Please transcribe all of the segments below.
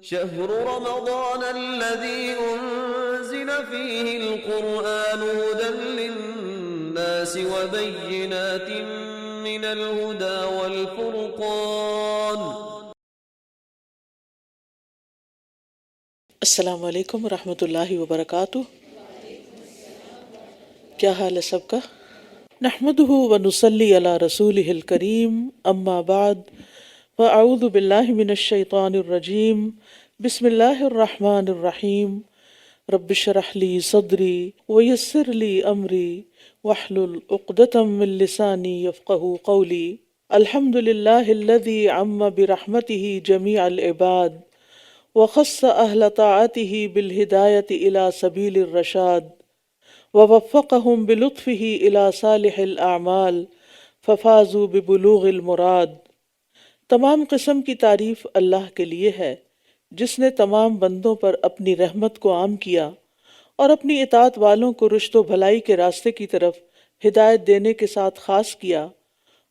شهر رمضان الذي أنزل فيه القرآن هدى للناس وبينات من الهدى والفرقان۔ السلام علیکم ورحمۃ اللہ وبرکاتہ۔ کیا حال ہے سب کا؟ نحمدہ ونصلی علی رسولہ الکریم، اما بعد فاعوذ باللہ من الشیطان الرجیم، بسم اللہ الرحمن الرحیم۔ رب اشرح لی صدری ویسر لی امری واحلل عقدۃ من لسانی یفقہوا قولی۔ الحمد للہ الذی عم برحمتہ جمیع العباد وخص اہل طاعتہ بالہدایۃ الی سبیل الرشاد ووفقهم بلطفہ الی صالح الاعمال ففازوا ببلوغ المراد۔ تمام قسم کی تعریف اللہ کے لیے ہے جس نے تمام بندوں پر اپنی رحمت کو عام کیا اور اپنی اطاعت والوں کو رشد و بھلائی کے راستے کی طرف ہدایت دینے کے ساتھ خاص کیا،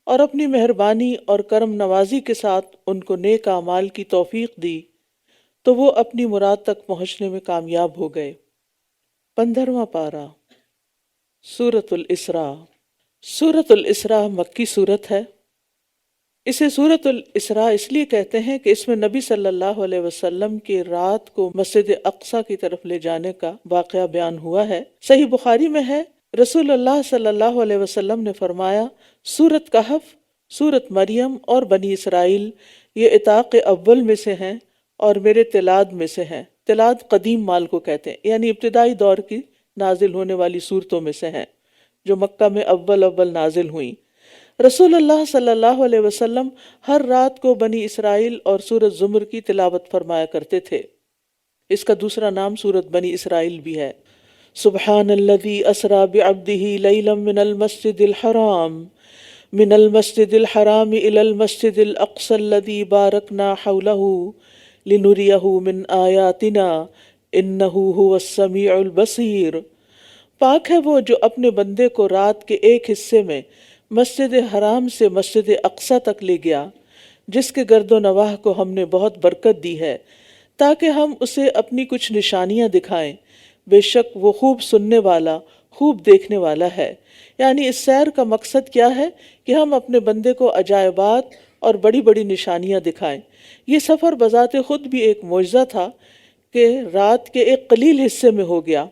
اور اپنی مہربانی اور کرم نوازی کے ساتھ ان کو نیک اعمال کی توفیق دی تو وہ اپنی مراد تک پہنچنے میں کامیاب ہو گئے۔ 15واں پارہ، سورۃ الاسراء۔ سورۃ الاسراء مکی سورت ہے۔ اسے سورۃ الاسراء اس لیے کہتے ہیں کہ اس میں نبی صلی اللہ علیہ وسلم کے رات کو مسجد اقصیٰ کی طرف لے جانے کا واقعہ بیان ہوا ہے۔ صحیح بخاری میں ہے، رسول اللہ صلی اللہ علیہ وسلم نے فرمایا، سورۃ کہف، سورۃ مریم اور بنی اسرائیل یہ عتاق اول میں سے ہیں اور میرے تلاد میں سے ہیں۔ تلاد قدیم مال کو کہتے ہیں، یعنی ابتدائی دور کی نازل ہونے والی صورتوں میں سے ہیں جو مکہ میں اول نازل ہوئیں۔ رسول اللہ صلی اللہ علیہ وسلم ہر رات کو بنی اسرائیل اور سورۃ زمر کی تلاوت فرمایا کرتے تھے۔ اس کا دوسرا نام سورۃ بنی اسرائیل بھی ہے۔ سبحان الذی اسریٰ بعبدہ لیلا من المسجد الحرام الی المسجد الاقصی الذی بارکنا حولہ لنریہ من آیاتنا انہ هو السمیع البصیر۔ پاک ہے وہ جو اپنے بندے کو رات کے ایک حصے میں مسجد حرام سے مسجد اقصیٰ تک لے گیا، جس کے گرد و نواح کو ہم نے بہت برکت دی ہے تاکہ ہم اسے اپنی کچھ نشانیاں دکھائیں۔ بے شک وہ خوب سننے والا، خوب دیکھنے والا ہے۔ یعنی اس سیر کا مقصد کیا ہے کہ ہم اپنے بندے کو عجائبات اور بڑی بڑی نشانیاں دکھائیں۔ یہ سفر بذات خود بھی ایک معجزہ تھا کہ رات کے ایک قلیل حصے میں ہو گیا،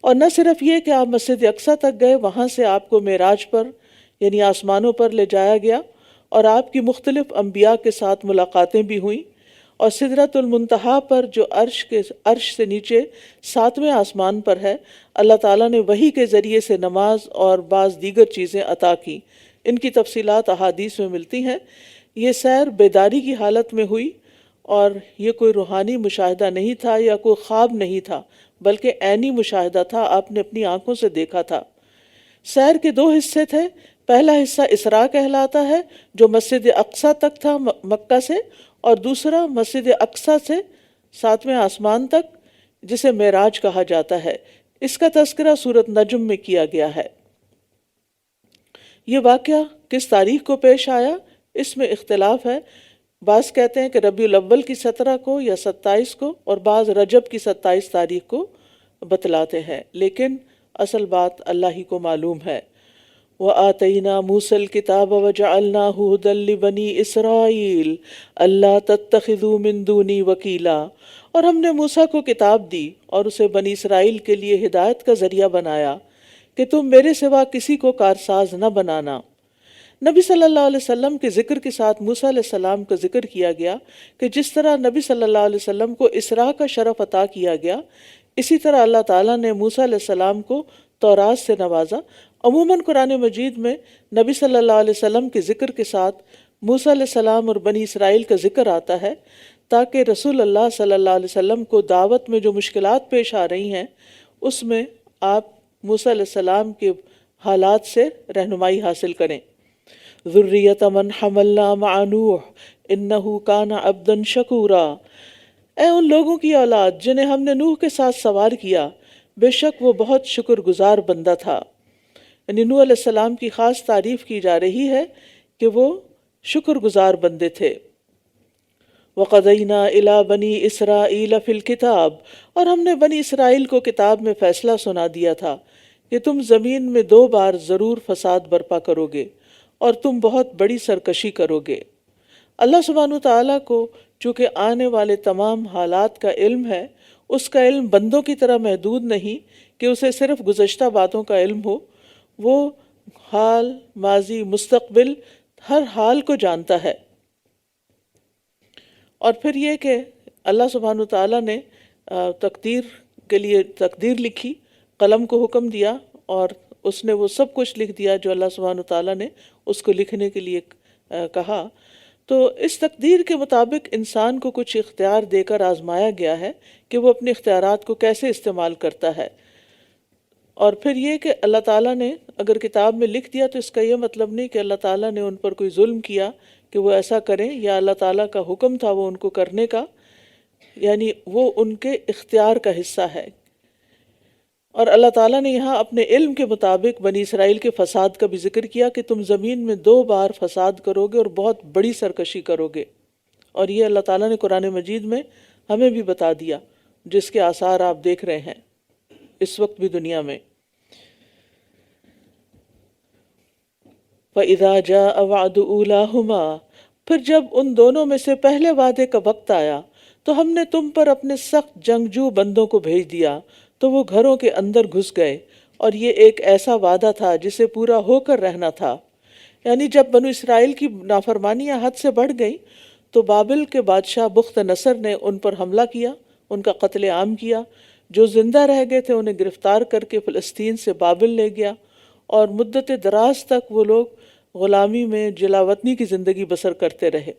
اور نہ صرف یہ کہ آپ مسجد اقصیٰ تک گئے، وہاں سے آپ کو معراج پر یعنی آسمانوں پر لے جایا گیا اور آپ کی مختلف انبیاء کے ساتھ ملاقاتیں بھی ہوئیں، اور سدرۃ المنتہا پر جو عرش سے نیچے 7ویں آسمان پر ہے، اللہ تعالیٰ نے وحی کے ذریعے سے نماز اور بعض دیگر چیزیں عطا کی۔ ان کی تفصیلات احادیث میں ملتی ہیں۔ یہ سیر بیداری کی حالت میں ہوئی، اور یہ کوئی روحانی مشاہدہ نہیں تھا یا کوئی خواب نہیں تھا، بلکہ عینی مشاہدہ تھا، آپ نے اپنی آنکھوں سے دیکھا تھا۔ سیر کے 2 حصے تھے۔ پہلا حصہ اسراء کہلاتا ہے جو مسجد اقصیٰ تک تھا مکہ سے، اور دوسرا مسجد اقصیٰ سے 7ویں آسمان تک، جسے معراج کہا جاتا ہے۔ اس کا تذکرہ سورۃ نجم میں کیا گیا ہے۔ یہ واقعہ کس تاریخ کو پیش آیا، اس میں اختلاف ہے۔ بعض کہتے ہیں کہ ربیع الاول کی 17 کو یا 27 کو، اور بعض رجب کی 27 تاریخ کو بتلاتے ہیں، لیکن اصل بات اللہ ہی کو معلوم ہے۔ وَآتَيْنَا مُوسَى الْكِتَابَ وَجَعَلْنَاهُ هُدًى لِبَنِي إِسْرَائِيلَ أَلَّا تَتَّخِذُوا مِن دُونِي وَكِيلًا، اور ہم نے موسیٰ کو کتاب دی اور اسے بنی اسرائیل کے لیے ہدایت کا ذریعہ بنایا کہ تم میرے سوا کسی کو کارساز نہ بنانا۔ نبی صلی اللہ علیہ وسلم کے ذکر کے ساتھ موسیٰ علیہ السلام کا ذکر کیا گیا کہ جس طرح نبی صلی اللہ علیہ وسلم کو اسراء کا شرف عطا کیا گیا، اسی طرح اللہ تعالیٰ نے موسیٰ علیہ السلام کو تورات سے نوازا۔ عموماً قرآن مجید میں نبی صلی اللہ علیہ وسلم کے ذکر کے ساتھ موسیٰ علیہ السلام اور بنی اسرائیل کا ذکر آتا ہے تاکہ رسول اللہ صلی اللہ علیہ وسلم کو دعوت میں جو مشکلات پیش آ رہی ہیں اس میں آپ موسیٰ علیہ السلام کے حالات سے رہنمائی حاصل کریں۔ ذریۃ من حملنا مع نوح انہ کان عبدا شکورا، اے ان لوگوں کی اولاد جنہیں ہم نے نوح کے ساتھ سوار کیا، بے شک وہ بہت شکر گزار بندہ تھا۔ یعنی نوح علیہ السلام کی خاص تعریف کی جا رہی ہے کہ وہ شکر گزار بندے تھے۔ وَقَضَيْنَا إِلَىٰ بَنِي إِسْرَائِيلَ فِي الْكِتَابِ، اور ہم نے بنی اسرائیل کو کتاب میں فیصلہ سنا دیا تھا کہ تم زمین میں 2 بار ضرور فساد برپا کرو گے اور تم بہت بڑی سرکشی کرو گے۔ اللہ سبحانہ تعالیٰ کو چونکہ آنے والے تمام حالات کا علم ہے، اس کا علم بندوں کی طرح محدود نہیں کہ اسے صرف گزشتہ باتوں کا علم ہو، وہ حال، ماضی، مستقبل ہر حال کو جانتا ہے۔ اور پھر یہ کہ اللہ سبحانہ تعالیٰ نے تقدیر کے لیے تقدیر لکھی، قلم کو حکم دیا اور اس نے وہ سب کچھ لکھ دیا جو اللہ سبحانہ تعالیٰ نے اس کو لکھنے کے لیے کہا۔ تو اس تقدیر کے مطابق انسان کو کچھ اختیار دے کر آزمایا گیا ہے کہ وہ اپنے اختیارات کو کیسے استعمال کرتا ہے۔ اور پھر یہ کہ اللہ تعالیٰ نے اگر کتاب میں لکھ دیا تو اس کا یہ مطلب نہیں کہ اللہ تعالیٰ نے ان پر کوئی ظلم کیا کہ وہ ایسا کریں، یا اللہ تعالیٰ کا حکم تھا وہ ان کو کرنے کا، یعنی وہ ان کے اختیار کا حصہ ہے۔ اور اللہ تعالیٰ نے یہاں اپنے علم کے مطابق بنی اسرائیل کے فساد کا بھی ذکر کیا کہ تم زمین میں 2 بار فساد کرو گے اور بہت بڑی سرکشی کرو گے، اور یہ اللہ تعالیٰ نے قرآن مجید میں ہمیں بھی بتا دیا، جس کے آثار آپ دیکھ رہے ہیں اس وقت بھی دنیا میں۔ فَإِذَا جَاءَ وَعْدُ أُولَاهُمَا، پھر جب ان دونوں میں سے پہلے وعدے کا وقت آیا تو ہم نے تم پر اپنے سخت جنگجو بندوں کو بھیج دیا تو وہ گھروں کے اندر گھس گئے، اور یہ ایک ایسا وعدہ تھا جسے پورا ہو کر رہنا تھا۔ یعنی جب بنو اسرائیل کی نافرمانیاں حد سے بڑھ گئیں تو بابل کے بادشاہ بخت نصر نے ان پر حملہ کیا، ان کا قتل عام کیا، جو زندہ رہ گئے تھے انہیں گرفتار کر کے فلسطین سے بابل لے گیا، اور مدت دراز تک وہ لوگ غلامی میں جلاوطنی کی زندگی بسر کرتے رہے،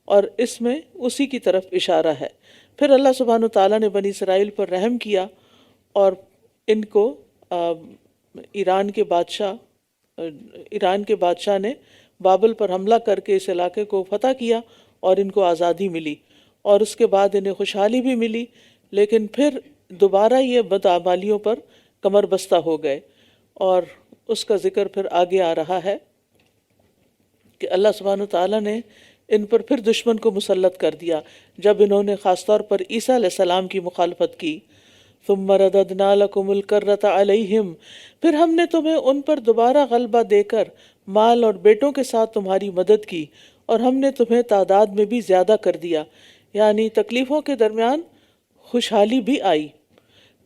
اور اس میں اسی کی طرف اشارہ ہے۔ پھر اللہ سبحانہ تعالیٰ نے بنی اسرائیل پر رحم کیا اور ان کو ایران کے بادشاہ نے بابل پر حملہ کر کے اس علاقے کو فتح کیا اور ان کو آزادی ملی، اور اس کے بعد انہیں خوشحالی بھی ملی، لیکن پھر دوبارہ یہ بدعمالیوں پر کمر بستہ ہو گئے، اور اس کا ذکر پھر آگے آ رہا ہے کہ اللہ سبحانہ تعالیٰ نے ان پر پھر دشمن کو مسلط کر دیا جب انہوں نے خاص طور پر عیسیٰ علیہ السلام کی مخالفت کی۔ ثم رددنا لكم الكرة عليهم، پھر ہم نے تمہیں ان پر دوبارہ غلبہ دے کر مال اور بیٹوں کے ساتھ تمہاری مدد کی، اور ہم نے تمہیں تعداد میں بھی زیادہ کر دیا، یعنی تکلیفوں کے درمیان خوشحالی بھی آئی۔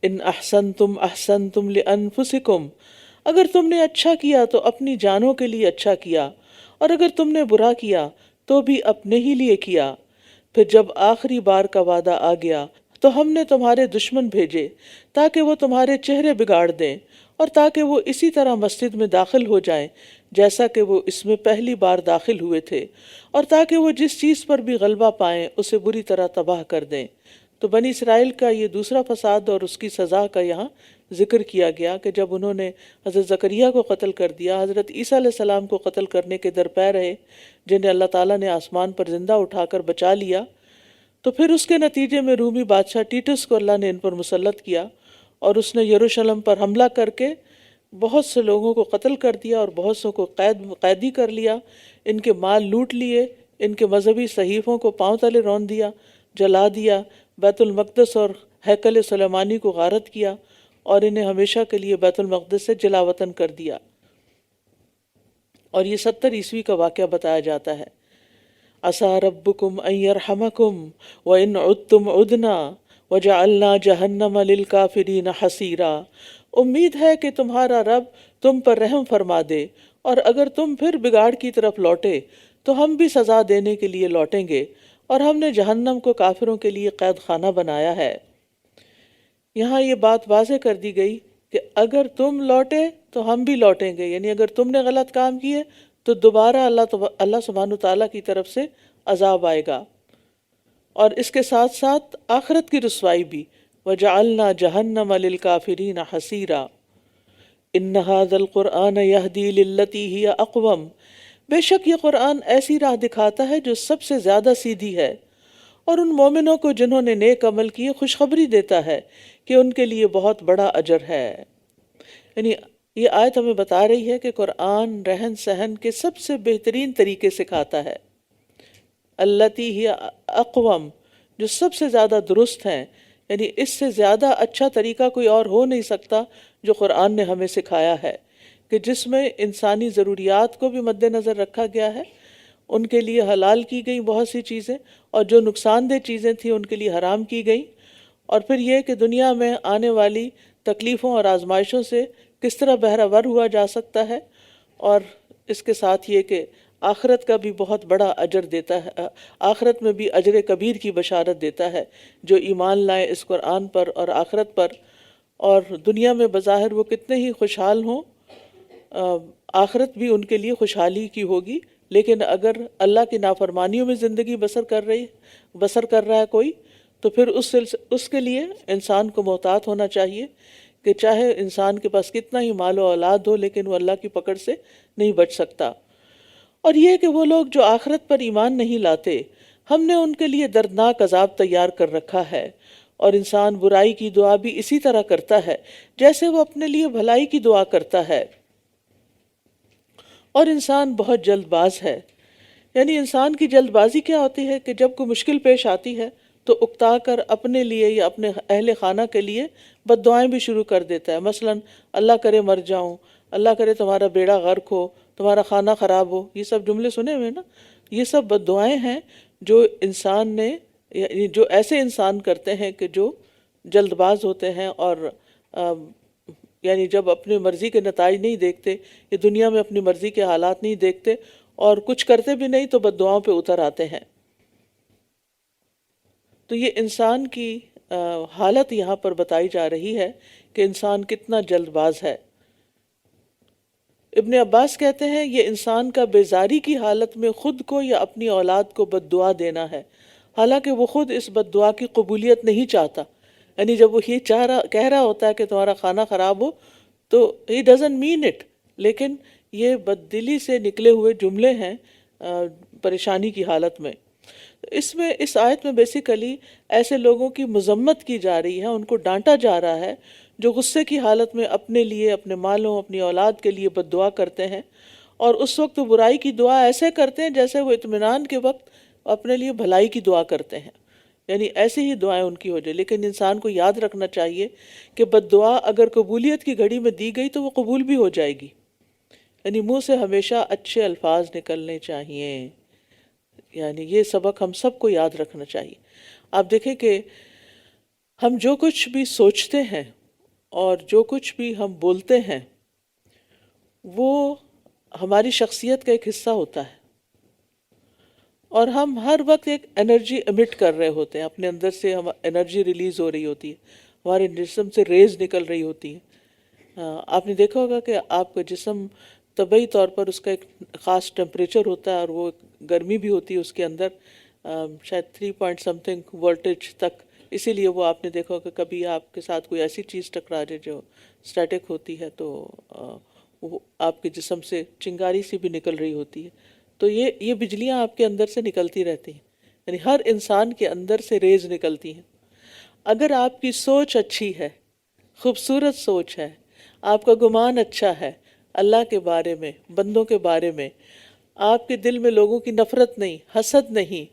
ان احسنتم احسنتم لانفسکم، اگر تم نے اچھا کیا تو اپنی جانوں کے لیے اچھا کیا، اور اگر تم نے برا کیا تو بھی اپنے ہی لیے کیا۔ پھر جب آخری بار کا وعدہ آ گیا تو ہم نے تمہارے دشمن بھیجے تاکہ وہ تمہارے چہرے بگاڑ دیں، اور تاکہ وہ اسی طرح مسجد میں داخل ہو جائیں جیسا کہ وہ اس میں پہلی بار داخل ہوئے تھے، اور تاکہ وہ جس چیز پر بھی غلبہ پائیں اسے بری طرح تباہ کر دیں۔ تو بنی اسرائیل کا یہ دوسرا فساد اور اس کی سزا کا یہاں ذکر کیا گیا کہ جب انہوں نے حضرت زکریا کو قتل کر دیا، حضرت عیسیٰ علیہ السلام کو قتل کرنے کے درپے رہے، جنہیں اللہ تعالیٰ نے آسمان پر زندہ اٹھا کر بچا لیا، تو پھر اس کے نتیجے میں رومی بادشاہ ٹیٹس کو اللہ نے ان پر مسلط کیا، اور اس نے یروشلم پر حملہ کر کے بہت سے لوگوں کو قتل کر دیا اور بہت سو کو قیدی کر لیا، ان کے مال لوٹ لیے، ان کے مذہبی صحیفوں کو پاؤں تلے رون دیا، جلا دیا، بیت المقدس اور ہیکل سلیمانی کو غارت کیا، اور انہیں ہمیشہ کے لیے بیت المقدس سے جلا وطن کر دیا۔ اور یہ 70 عیسوی کا واقعہ بتایا جاتا ہے۔ عسیٰ ربکم ان یرحمکم وان عدتم عدنا وجعلنا جہنم للکافرین حصیرا، امید ہے کہ تمہارا رب تم پر رحم فرما دے، اور اگر تم پھر بگاڑ کی طرف لوٹے تو ہم بھی سزا دینے کے لیے لوٹیں گے، اور ہم نے جہنم کو کافروں کے لیے قید خانہ بنایا ہے۔ یہاں یہ بات واضح کر دی گئی کہ اگر تم لوٹے تو ہم بھی لوٹیں گے، یعنی اگر تم نے غلط کام کیے تو دوبارہ اللہ سبحانہ تعالیٰ کی طرف سے عذاب آئے گا، اور اس کے ساتھ ساتھ آخرت کی رسوائی بھی۔ وَجَعَلْنَا جَهَنَّمَ لِلْكَافِرِينَ حَصِيرًا إِنَّ هَذَا الْقُرْآنَ يَهْدِي لِلَّتِي هِيَ أَقْوَمُ، بے شک یہ قرآن ایسی راہ دکھاتا ہے جو سب سے زیادہ سیدھی ہے، اور ان مومنوں کو جنہوں نے نیک عمل کیے خوشخبری دیتا ہے کہ ان کے لیے بہت بڑا اجر ہے۔ یعنی یہ آیت ہمیں بتا رہی ہے کہ قرآن رہن سہن کے سب سے بہترین طریقے سکھاتا ہے، اللتی ہی اقوم، جو سب سے زیادہ درست ہیں، یعنی اس سے زیادہ اچھا طریقہ کوئی اور ہو نہیں سکتا جو قرآن نے ہمیں سکھایا ہے، کہ جس میں انسانی ضروریات کو بھی مد نظر رکھا گیا ہے، ان کے لیے حلال کی گئی بہت سی چیزیں، اور جو نقصان دہ چیزیں تھیں ان کے لیے حرام کی گئی، اور پھر یہ کہ دنیا میں آنے والی تکلیفوں اور آزمائشوں سے کس طرح بہرہ ہوا جا سکتا ہے، اور اس کے ساتھ یہ کہ آخرت کا بھی بہت بڑا اجر دیتا ہے، آخرت میں بھی اجر کبیر کی بشارت دیتا ہے جو ایمان لائے اس قرآن پر اور آخرت پر، اور دنیا میں بظاہر وہ کتنے ہی خوشحال ہوں، آخرت بھی ان کے لیے خوشحالی کی ہوگی، لیکن اگر اللہ کی نافرمانیوں میں زندگی بسر کر رہا ہے کوئی، تو پھر اس کے لیے انسان کو محتاط ہونا چاہیے کہ چاہے انسان کے پاس کتنا ہی مال و اولاد ہو، لیکن وہ اللہ کی پکڑ سے نہیں بچ سکتا۔ اور یہ کہ وہ لوگ جو آخرت پر ایمان نہیں لاتے، ہم نے ان کے لیے دردناک عذاب تیار کر رکھا ہے، اور انسان برائی کی دعا بھی اسی طرح کرتا ہے جیسے وہ اپنے لیے بھلائی کی دعا کرتا ہے، اور انسان بہت جلد باز ہے۔ یعنی انسان کی جلد بازی کیا ہوتی ہے کہ جب کوئی مشکل پیش آتی ہے تو اکتا کر اپنے لیے یا اپنے اہل خانہ کے لیے بد دعائیں بھی شروع کر دیتا ہے، مثلا اللہ کرے مر جاؤں، اللہ کرے تمہارا بیڑا غرق ہو، تمہارا خانہ خراب ہو، یہ سب جملے سنے ہوئے نا، یہ سب بد دعائیں ہیں جو انسان نے، یعنی جو ایسے انسان کرتے ہیں کہ جو جلد باز ہوتے ہیں، اور یعنی جب اپنی مرضی کے نتائج نہیں دیکھتے، یہ دنیا میں اپنی مرضی کے حالات نہیں دیکھتے اور کچھ کرتے بھی نہیں تو بد دعاؤں پہ اتر آتے ہیں۔ تو یہ انسان کی حالت یہاں پر بتائی جا رہی ہے کہ انسان کتنا جلد باز ہے۔ ابن عباس کہتے ہیں یہ انسان کا بیزاری کی حالت میں خود کو یا اپنی اولاد کو بد دعا دینا ہے، حالانکہ وہ خود اس بد دعا کی قبولیت نہیں چاہتا۔ یعنی جب وہ یہ کہہ رہا ہوتا ہے کہ تمہارا کھانا خراب ہو، تو he doesn't mean it، لیکن یہ بد دلی سے نکلے ہوئے جملے ہیں پریشانی کی حالت میں۔ اس آیت میں بیسیکلی ایسے لوگوں کی مذمت کی جا رہی ہے، ان کو ڈانٹا جا رہا ہے جو غصے کی حالت میں اپنے لیے، اپنے مالوں، اپنی اولاد کے لیے بد دعا کرتے ہیں، اور اس وقت برائی کی دعا ایسے کرتے ہیں جیسے وہ اطمینان کے وقت اپنے لیے بھلائی کی دعا کرتے ہیں، یعنی ایسی ہی دعائیں ان کی ہو جائے۔ لیکن انسان کو یاد رکھنا چاہیے کہ بد دعا اگر قبولیت کی گھڑی میں دی گئی تو وہ قبول بھی ہو جائے گی، یعنی منہ سے ہمیشہ اچھے الفاظ نکلنے چاہیے، یعنی یہ سبق ہم سب کو یاد رکھنا چاہیے۔ آپ دیکھیں کہ ہم جو کچھ بھی سوچتے ہیں اور جو کچھ بھی ہم بولتے ہیں وہ ہماری شخصیت کا ایک حصہ ہوتا ہے، اور ہم ہر وقت ایک انرجی ایمٹ کر رہے ہوتے ہیں، اپنے اندر سے ہم انرجی ریلیز ہو رہی ہوتی ہے، ہمارے جسم سے ریز نکل رہی ہوتی ہے۔ آپ نے دیکھا ہوگا کہ آپ کا جسم طبعی طور پر اس کا ایک خاص ٹیمپریچر ہوتا ہے، اور وہ گرمی بھی ہوتی ہے اس کے اندر، شاید 3 پوائنٹ سمتھنگ وولٹیج تک، اسی لیے وہ آپ نے دیکھا کہ کبھی آپ کے ساتھ کوئی ایسی چیز ٹکرا جائے جو اسٹیٹک ہوتی ہے تو وہ آپ کے جسم سے چنگاری سی بھی نکل رہی ہوتی ہے، تو یہ بجلیاں آپ کے اندر سے نکلتی رہتی ہیں، یعنی ہر انسان کے اندر سے ریز نکلتی ہیں۔ اگر آپ کی سوچ اچھی ہے، خوبصورت سوچ ہے، آپ کا گمان اچھا ہے اللہ کے بارے میں، بندوں کے بارے میں، آپ کے دل میں لوگوں کی نفرت نہیں، حسد نہیں،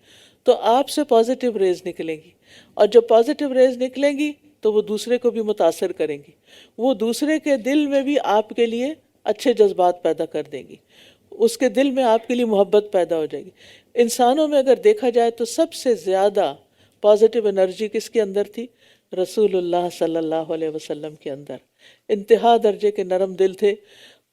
تو آپ سے پازیٹیو ریز نکلیں گی، اور جب پازیٹیو ریز نکلیں گی تو وہ دوسرے کو بھی متاثر کریں گی، وہ دوسرے کے دل میں بھی آپ کے لیے اچھے جذبات پیدا کر دیں گی، اس کے دل میں آپ کے لیے محبت پیدا ہو جائے گی۔ انسانوں میں اگر دیکھا جائے تو سب سے زیادہ پازیٹیو انرجی کس کے اندر تھی؟ رسول اللہ صلی اللہ علیہ وسلم کے اندر۔ انتہا درجے کے نرم دل تھے۔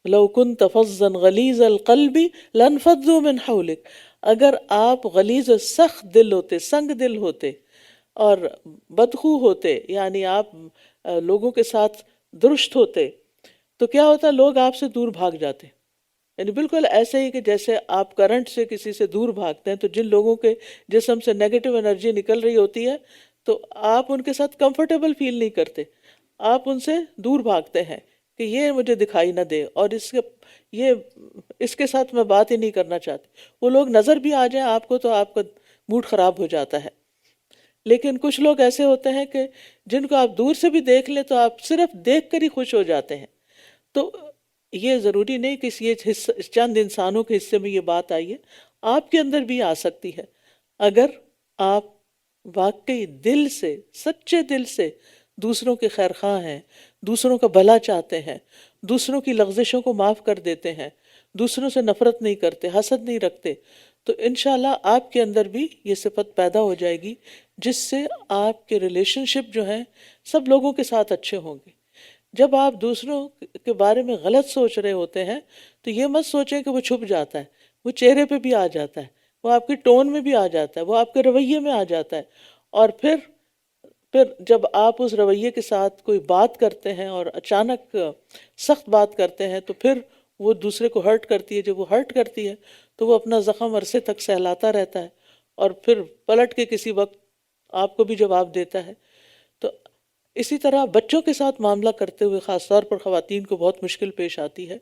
لو كنت فظا غلیظ القلب لانفضوا من حولك، اگر آپ غلیظ و سخت دل ہوتے، سنگ دل ہوتے اور بدخو ہوتے، یعنی آپ لوگوں کے ساتھ درشت ہوتے، تو کیا ہوتا؟ لوگ آپ سے دور بھاگ جاتے، یعنی بالکل ایسے ہی کہ جیسے آپ کرنٹ سے کسی سے دور بھاگتے ہیں، تو جن لوگوں کے جسم سے نیگیٹو انرجی نکل رہی ہوتی ہے تو آپ ان کے ساتھ کمفرٹیبل فیل نہیں کرتے، آپ ان سے دور بھاگتے ہیں کہ یہ مجھے دکھائی نہ دے، اور اس کے ساتھ میں بات ہی نہیں کرنا چاہتی۔ وہ لوگ نظر بھی آ جائیں آپ کو تو آپ کا موڈ خراب ہو جاتا ہے۔ لیکن کچھ لوگ ایسے ہوتے ہیں کہ جن کو آپ دور سے بھی دیکھ لیں تو آپ صرف دیکھ کر ہی خوش ہو جاتے ہیں۔ تو یہ ضروری نہیں کہ یہ چند انسانوں کے حصے میں یہ بات آئی ہے، آپ کے اندر بھی آ سکتی ہے۔ اگر آپ واقعی دل سے، سچے دل سے دوسروں کے خیر خواہ ہیں، دوسروں کا بھلا چاہتے ہیں، دوسروں کی لغزشوں کو معاف کر دیتے ہیں، دوسروں سے نفرت نہیں کرتے، حسد نہیں رکھتے، تو انشاءاللہ آپ کے اندر بھی یہ صفت پیدا ہو جائے گی، جس سے آپ کے ریلیشن شپ جو ہیں سب لوگوں کے ساتھ اچھے ہوں گے۔ جب آپ دوسروں کے بارے میں غلط سوچ رہے ہوتے ہیں تو یہ مت سوچیں کہ وہ چھپ جاتا ہے، وہ چہرے پہ بھی آ جاتا ہے، وہ آپ کی ٹون میں بھی آ جاتا ہے، وہ آپ کے رویے میں آ جاتا ہے، اور پھر جب آپ اس رویے کے ساتھ کوئی بات کرتے ہیں اور اچانک سخت بات کرتے ہیں تو پھر وہ دوسرے کو ہرٹ کرتی ہے، جب وہ ہرٹ کرتی ہے تو وہ اپنا زخم عرصے تک سہلاتا رہتا ہے اور پھر پلٹ کے کسی وقت آپ کو بھی جواب دیتا ہے۔ تو اسی طرح بچوں کے ساتھ معاملہ کرتے ہوئے خاص طور پر خواتین کو بہت مشکل پیش آتی ہے،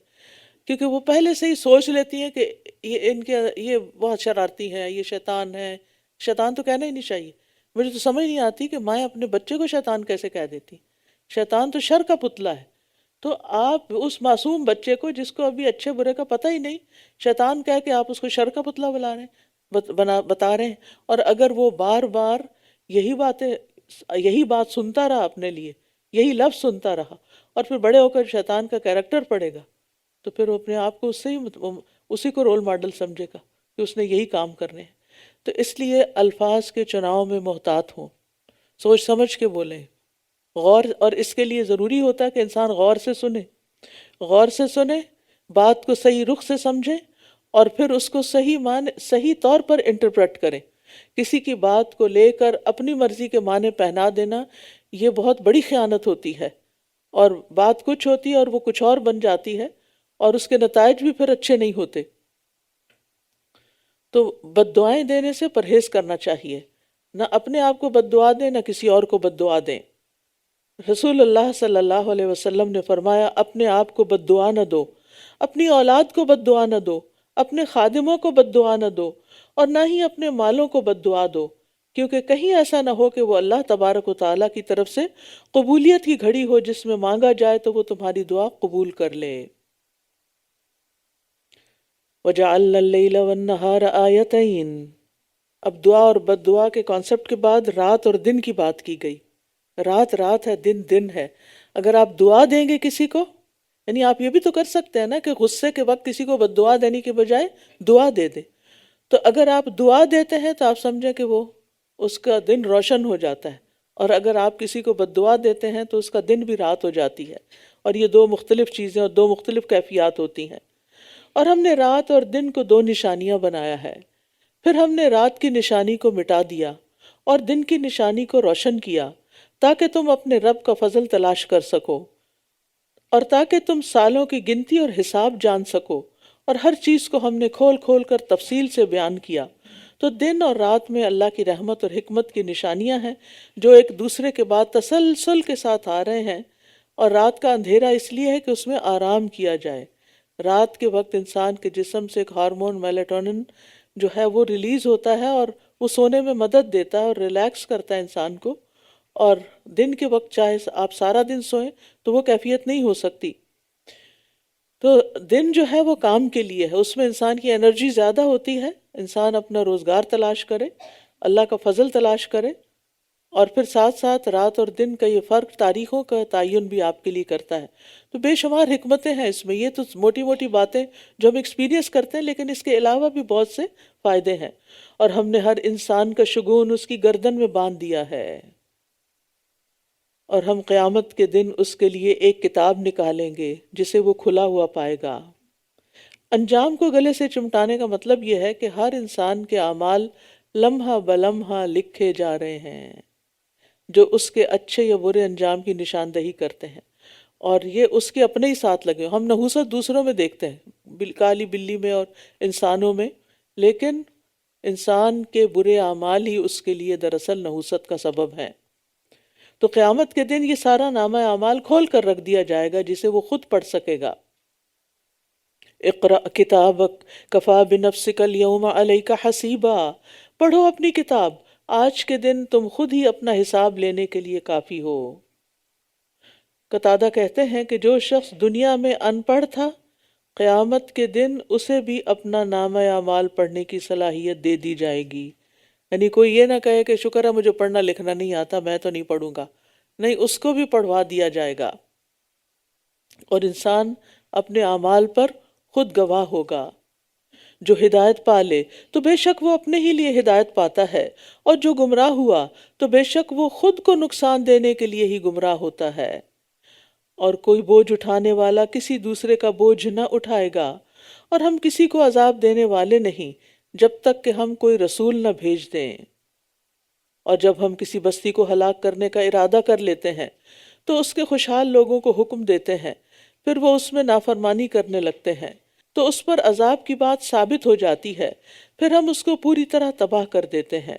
کیونکہ وہ پہلے سے ہی سوچ لیتی ہیں کہ یہ بہت شرارتی ہے، یہ شیطان ہے۔ شیطان تو کہنا ہی نہیں چاہیے، مجھے تو سمجھ نہیں آتی کہ مائیں اپنے بچے کو شیطان کیسے کہہ دیتی۔ شیطان تو شر کا پتلا ہے، تو آپ اس معصوم بچے کو جس کو ابھی اچھے برے کا پتہ ہی نہیں، شیطان کہہ کے آپ اس کو شر کا پتلا بنا رہے ہیں، بتا رہے ہیں۔ اور اگر وہ بار بار یہی بات سنتا رہا، اپنے لیے یہی لفظ سنتا رہا، اور پھر بڑے ہو کر شیطان کا کیریکٹر پڑے گا، تو پھر وہ اپنے آپ کو اسی کو رول ماڈل سمجھے گا کہ اس نے یہی کام کرنے ہیں۔ تو اس لیے الفاظ کے چناؤ میں محتاط ہوں، سوچ سمجھ کے بولیں، اور اس کے لیے ضروری ہوتا ہے کہ انسان غور سے سنے، بات کو صحیح رخ سے سمجھے، اور پھر اس کو صحیح طور پر انٹرپریٹ کریں۔ کسی کی بات کو لے کر اپنی مرضی کے معنی پہنا دینا، یہ بہت بڑی خیانت ہوتی ہے، اور بات کچھ ہوتی ہے اور وہ کچھ اور بن جاتی ہے، اور اس کے نتائج بھی پھر اچھے نہیں ہوتے۔ تو بد دعائیں دینے سے پرہیز کرنا چاہیے، نہ اپنے آپ کو بد دعا دیں، نہ کسی اور کو بد دعا دیں۔ رسول اللہ صلی اللہ علیہ وسلم نے فرمایا، اپنے آپ کو بد دعا نہ دو، اپنی اولاد کو بد دعا نہ دو، اپنے خادموں کو بد دعا نہ دو، اور نہ ہی اپنے مالوں کو بد دعا دو، کیونکہ کہیں ایسا نہ ہو کہ وہ اللہ تبارک و تعالیٰ کی طرف سے قبولیت کی گھڑی ہو جس میں مانگا جائے تو وہ تمہاری دعا قبول کر لے۔ وَجَعَلْنَا اللَّيْلَ وَالنَّهَارَ آیَتَيْنِ، اب دعا اور بد دعا کے کانسیپٹ کے بعد رات اور دن کی بات کی گئی۔ رات ہے، دن دن ہے۔ اگر آپ دعا دیں گے کسی کو، یعنی آپ یہ بھی تو کر سکتے ہیں نا کہ غصے کے وقت کسی کو بد دعا دینے کے بجائے دعا دے دیں، تو اگر آپ دعا دیتے ہیں تو آپ سمجھیں کہ وہ اس کا دن روشن ہو جاتا ہے، اور اگر آپ کسی کو بد دعا دیتے ہیں تو اس کا دن بھی رات ہو جاتی ہے، اور یہ دو مختلف چیزیں اور دو مختلف کیفیات ہوتی ہیں۔ اور ہم نے رات اور دن کو دو نشانیاں بنایا ہے، پھر ہم نے رات کی نشانی کو مٹا دیا اور دن کی نشانی کو روشن کیا، تاکہ تم اپنے رب کا فضل تلاش کر سکو، اور تاکہ تم سالوں کی گنتی اور حساب جان سکو، اور ہر چیز کو ہم نے کھول کھول کر تفصیل سے بیان کیا۔ تو دن اور رات میں اللہ کی رحمت اور حکمت کی نشانیاں ہیں جو ایک دوسرے کے بعد تسلسل کے ساتھ آ رہے ہیں، اور رات کا اندھیرا اس لیے ہے کہ اس میں آرام کیا جائے۔ رات کے وقت انسان کے جسم سے ایک ہارمون میلاٹونن جو ہے وہ ریلیز ہوتا ہے، اور وہ سونے میں مدد دیتا ہے اور ریلیکس کرتا ہے انسان کو، اور دن کے وقت چاہے آپ سارا دن سوئیں تو وہ کیفیت نہیں ہو سکتی۔ تو دن جو ہے وہ کام کے لیے ہے، اس میں انسان کی انرجی زیادہ ہوتی ہے، انسان اپنا روزگار تلاش کرے، اللہ کا فضل تلاش کرے، اور پھر ساتھ ساتھ رات اور دن کا یہ فرق تاریخوں کا تعین بھی آپ کے لیے کرتا ہے۔ تو بے شمار حکمتیں ہیں اس میں، یہ تو موٹی موٹی باتیں جو ہم ایکسپیرینس کرتے ہیں، لیکن اس کے علاوہ بھی بہت سے فائدے ہیں۔ اور ہم نے ہر انسان کا شگون اس کی گردن میں باندھ دیا ہے، اور ہم قیامت کے دن اس کے لیے ایک کتاب نکالیں گے جسے وہ کھلا ہوا پائے گا۔ انجام کو گلے سے چمٹانے کا مطلب یہ ہے کہ ہر انسان کے اعمال لمحہ بلمحہ لکھے جا رہے ہیں، جو اس کے اچھے یا برے انجام کی نشاندہی کرتے ہیں، اور یہ اس کے اپنے ہی ساتھ لگے۔ ہم نحوست دوسروں میں دیکھتے ہیں، کالی بلی میں اور انسانوں میں، لیکن انسان کے برے اعمال ہی اس کے لیے دراصل نحوست کا سبب ہیں۔ تو قیامت کے دن یہ سارا نامہ اعمال کھول کر رکھ دیا جائے گا جسے وہ خود پڑھ سکے گا۔ اقرأ کتابک کفا بنفسک اليوم علیک حسیبا، پڑھو اپنی کتاب، آج کے دن تم خود ہی اپنا حساب لینے کے لیے کافی ہو۔ قتادہ کہتے ہیں کہ جو شخص دنیا میں ان پڑھ تھا، قیامت کے دن اسے بھی اپنا نامہ اعمال پڑھنے کی صلاحیت دے دی جائے گی، یعنی کوئی یہ نہ کہے کہ شکر ہے مجھے پڑھنا لکھنا نہیں آتا، میں تو نہیں پڑھوں گا، نہیں، اس کو بھی پڑھوا دیا جائے گا، اور انسان اپنے اعمال پر خود گواہ ہوگا۔ جو ہدایت پا لے تو بے شک وہ اپنے ہی لیے ہدایت پاتا ہے، اور جو گمراہ ہوا تو بے شک وہ خود کو نقصان دینے کے لیے ہی گمراہ ہوتا ہے۔ اور کوئی بوجھ اٹھانے والا کسی دوسرے کا بوجھ نہ اٹھائے گا، اور ہم کسی کو عذاب دینے والے نہیں جب تک کہ ہم کوئی رسول نہ بھیج دیں۔ اور جب ہم کسی بستی کو ہلاک کرنے کا ارادہ کر لیتے ہیں تو اس کے خوشحال لوگوں کو حکم دیتے ہیں، پھر وہ اس میں نافرمانی کرنے لگتے ہیں تو اس پر عذاب کی بات ثابت ہو جاتی ہے، پھر ہم اس کو پوری طرح تباہ کر دیتے ہیں۔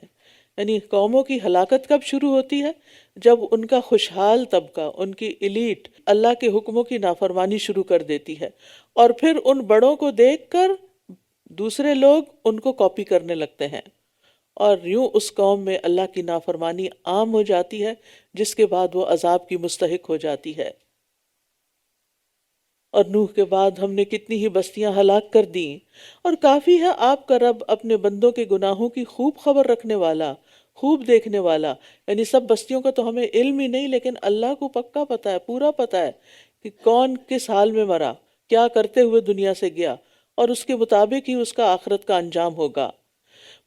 یعنی قوموں کی ہلاکت کب شروع ہوتی ہے؟ جب ان کا خوشحال طبقہ، ان کی ایلیٹ اللہ کے حکموں کی نافرمانی شروع کر دیتی ہے، اور پھر ان بڑوں کو دیکھ کر دوسرے لوگ ان کو کاپی کرنے لگتے ہیں، اور یوں اس قوم میں اللہ کی نافرمانی عام ہو جاتی ہے، جس کے بعد وہ عذاب کی مستحق ہو جاتی ہے۔ اور نوح کے بعد ہم نے کتنی ہی بستیاں ہلاک کر دیں، اور کافی ہے آپ کا رب اپنے بندوں کے گناہوں کی خوب خبر رکھنے والا، خوب دیکھنے والا۔ یعنی سب بستیوں کا تو ہمیں علم ہی نہیں، لیکن اللہ کو پکا پتہ ہے، پورا پتہ ہے کہ کون کس حال میں مرا، کیا کرتے ہوئے دنیا سے گیا، اور اس کے مطابق ہی اس کا آخرت کا انجام ہوگا۔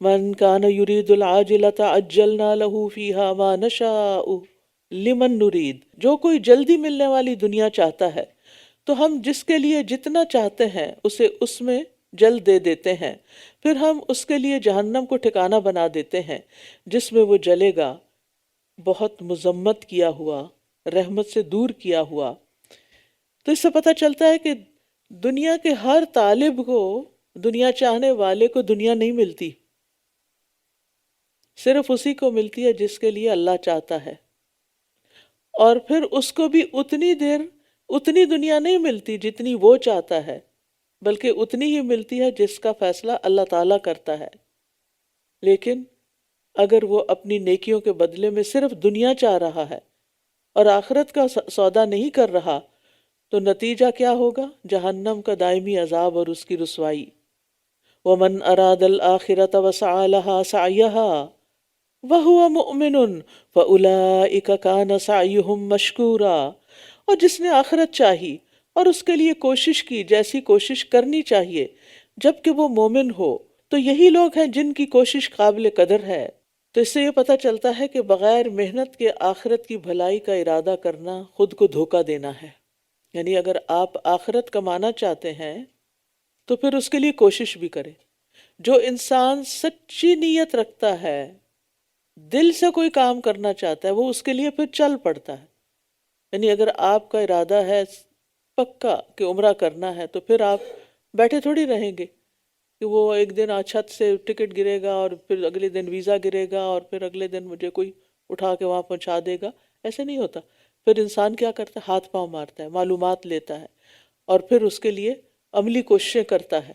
من کان یرید العاجلۃ عجلنا له فیہا ما نشاء لمن نرید، جو کوئی جلدی ملنے والی دنیا چاہتا ہے تو ہم جس کے لیے جتنا چاہتے ہیں اسے اس میں جلد دے دیتے ہیں، پھر ہم اس کے لیے جہنم کو ٹھکانہ بنا دیتے ہیں جس میں وہ جلے گا، بہت مذمت کیا ہوا، رحمت سے دور کیا ہوا۔ تو اس سے پتہ چلتا ہے کہ دنیا کے ہر طالب کو، دنیا چاہنے والے کو دنیا نہیں ملتی، صرف اسی کو ملتی ہے جس کے لیے اللہ چاہتا ہے، اور پھر اس کو بھی اتنی دنیا نہیں ملتی جتنی وہ چاہتا ہے، بلکہ اتنی ہی ملتی ہے جس کا فیصلہ اللہ تعالیٰ کرتا ہے۔ لیکن اگر وہ اپنی نیکیوں کے بدلے میں صرف دنیا چاہ رہا ہے اور آخرت کا سودا نہیں کر رہا تو نتیجہ کیا ہوگا؟ جہنم کا دائمی عذاب اور اس کی رسوائی۔ وَمَنْ أَرَادَ الْآخِرَةَ وَسَعَى لَهَا سَعْيَهَا وَهُوَ مُؤْمِنٌ فَأُولَئِكَ كَانَ سَعْيُهُمْ مَشْكُورًا، اور جس نے آخرت چاہی اور اس کے لیے کوشش کی جیسی کوشش کرنی چاہیے جبکہ وہ مومن ہو، تو یہی لوگ ہیں جن کی کوشش قابل قدر ہے۔ تو اس سے یہ پتہ چلتا ہے کہ بغیر محنت کے آخرت کی بھلائی کا ارادہ کرنا خود کو دھوکہ دینا ہے۔ یعنی اگر آپ آخرت کمانا چاہتے ہیں تو پھر اس کے لیے کوشش بھی کریں۔ جو انسان سچی نیت رکھتا ہے، دل سے کوئی کام کرنا چاہتا ہے، وہ اس کے لیے پھر چل پڑتا ہے۔ یعنی اگر آپ کا ارادہ ہے پکا کہ عمرہ کرنا ہے تو پھر آپ بیٹھے تھوڑی رہیں گے کہ وہ ایک دن چھت سے ٹکٹ گرے گا اور پھر اگلے دن ویزا گرے گا اور پھر اگلے دن مجھے کوئی اٹھا کے وہاں پہنچا دے گا۔ ایسے نہیں ہوتا۔ پھر انسان کیا کرتا ہے؟ ہاتھ پاؤں مارتا ہے، معلومات لیتا ہے، اور پھر اس کے لیے عملی کوششیں کرتا ہے،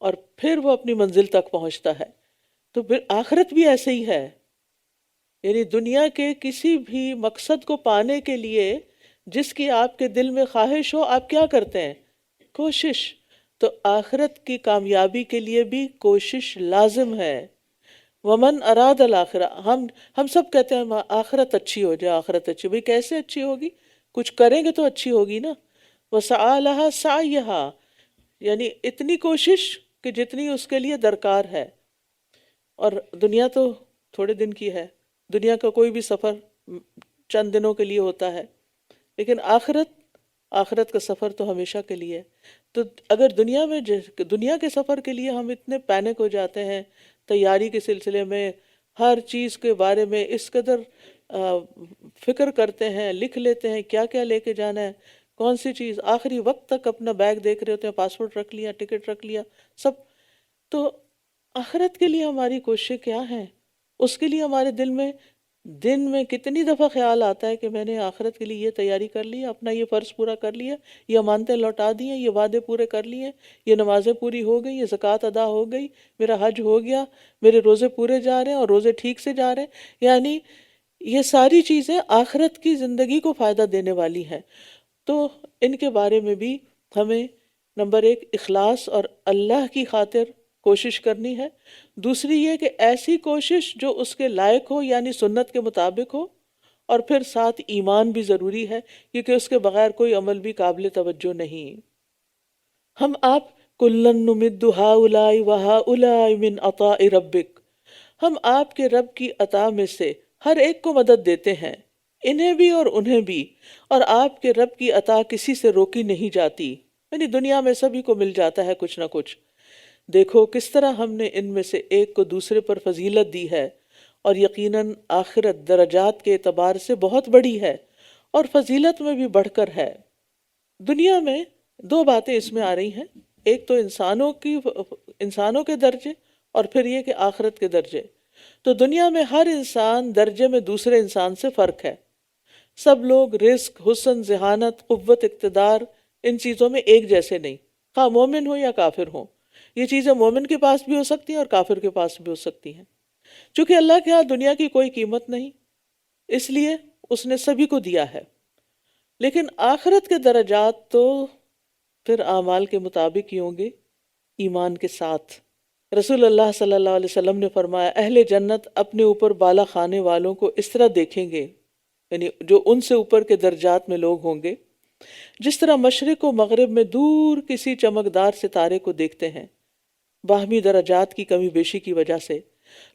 اور پھر وہ اپنی منزل تک پہنچتا ہے۔ تو پھر آخرت بھی ایسے ہی ہے۔ یعنی دنیا کے کسی بھی مقصد کو پانے کے لیے جس کی آپ کے دل میں خواہش ہو، آپ کیا کرتے ہیں؟ کوشش۔ تو آخرت کی کامیابی کے لیے بھی کوشش لازم ہے۔ ومن اراد الآخرہ، ہم سب کہتے ہیں آخرت اچھی ہو جائے، آخرت اچھی، بھئی کیسے اچھی ہوگی؟ کچھ کریں گے تو اچھی ہوگی نا۔ وسعی لہا سعیہا، یعنی اتنی کوشش کہ جتنی اس کے لیے درکار ہے۔ اور دنیا تو تھوڑے دن کی ہے، دنیا کا کوئی بھی سفر چند دنوں کے لیے ہوتا ہے، لیکن آخرت کا سفر تو ہمیشہ کے لیے ہے۔ تو اگر دنیا کے سفر کے لیے ہم اتنے پینک ہو جاتے ہیں تیاری کے سلسلے میں، ہر چیز کے بارے میں اس قدر فکر کرتے ہیں، لکھ لیتے ہیں کیا کیا لے کے جانا ہے، کون سی چیز، آخری وقت تک اپنا بیگ دیکھ رہے ہوتے ہیں، پاسپورٹ رکھ لیا، ٹکٹ رکھ لیا، سب۔ تو آخرت کے لیے ہماری کوششیں کیا ہیں؟ اس کے لیے ہمارے دن میں کتنی دفعہ خیال آتا ہے کہ میں نے آخرت کے لیے یہ تیاری کر لی، اپنا یہ فرض پورا کر لیا، یہ امانتیں لوٹا دی ہیں، یہ وعدے پورے کر لیے، یہ نمازیں پوری ہو گئی، یہ زکوٰۃ ادا ہو گئی، میرا حج ہو گیا، میرے روزے پورے جا رہے ہیں اور روزے ٹھیک سے جا رہے ہیں۔ یعنی یہ ساری چیزیں آخرت کی زندگی کو فائدہ دینے والی ہیں۔ تو ان کے بارے میں بھی ہمیں نمبر 1 اخلاص اور اللہ کی خاطر کوشش کرنی ہے، دوسری یہ کہ ایسی کوشش جو اس کے لائق ہو یعنی سنت کے مطابق ہو، اور پھر ساتھ ایمان بھی ضروری ہے کیونکہ اس کے بغیر کوئی عمل بھی قابل توجہ نہیں۔ ہم آپ کلن نمد ہؤلاء وہؤلاء من عطاء ربک، ہم آپ کے رب کی عطا میں سے ہر ایک کو مدد دیتے ہیں، انہیں بھی اور انہیں بھی، اور آپ کے رب کی عطا کسی سے روکی نہیں جاتی، یعنی دنیا میں سبھی کو مل جاتا ہے کچھ نہ کچھ۔ دیکھو کس طرح ہم نے ان میں سے ایک کو دوسرے پر فضیلت دی ہے، اور یقیناً آخرت درجات کے اعتبار سے بہت بڑی ہے اور فضیلت میں بھی بڑھ کر ہے۔ دنیا میں دو باتیں اس میں آ رہی ہیں، ایک تو انسانوں کے درجے، اور پھر یہ کہ آخرت کے درجے۔ تو دنیا میں ہر انسان درجے میں دوسرے انسان سے فرق ہے، سب لوگ رزق، حسن، ذہانت، قوت، اقتدار، ان چیزوں میں ایک جیسے نہیں، خواہ مومن ہو یا کافر ہو۔ یہ چیزیں مومن کے پاس بھی ہو سکتی ہیں اور کافر کے پاس بھی ہو سکتی ہیں۔ چونکہ اللہ کے ہاں دنیا کی کوئی قیمت نہیں، اس لیے اس نے سبھی کو دیا ہے۔ لیکن آخرت کے درجات تو پھر اعمال کے مطابق ہی ہوں گے، ایمان کے ساتھ۔ رسول اللہ صلی اللہ علیہ وسلم نے فرمایا، اہل جنت اپنے اوپر بالا خانے والوں کو اس طرح دیکھیں گے، یعنی جو ان سے اوپر کے درجات میں لوگ ہوں گے، جس طرح مشرق و مغرب میں دور کسی چمکدار ستارے کو دیکھتے ہیں۔ باہمی درجات کی کمی بیشی کی وجہ سے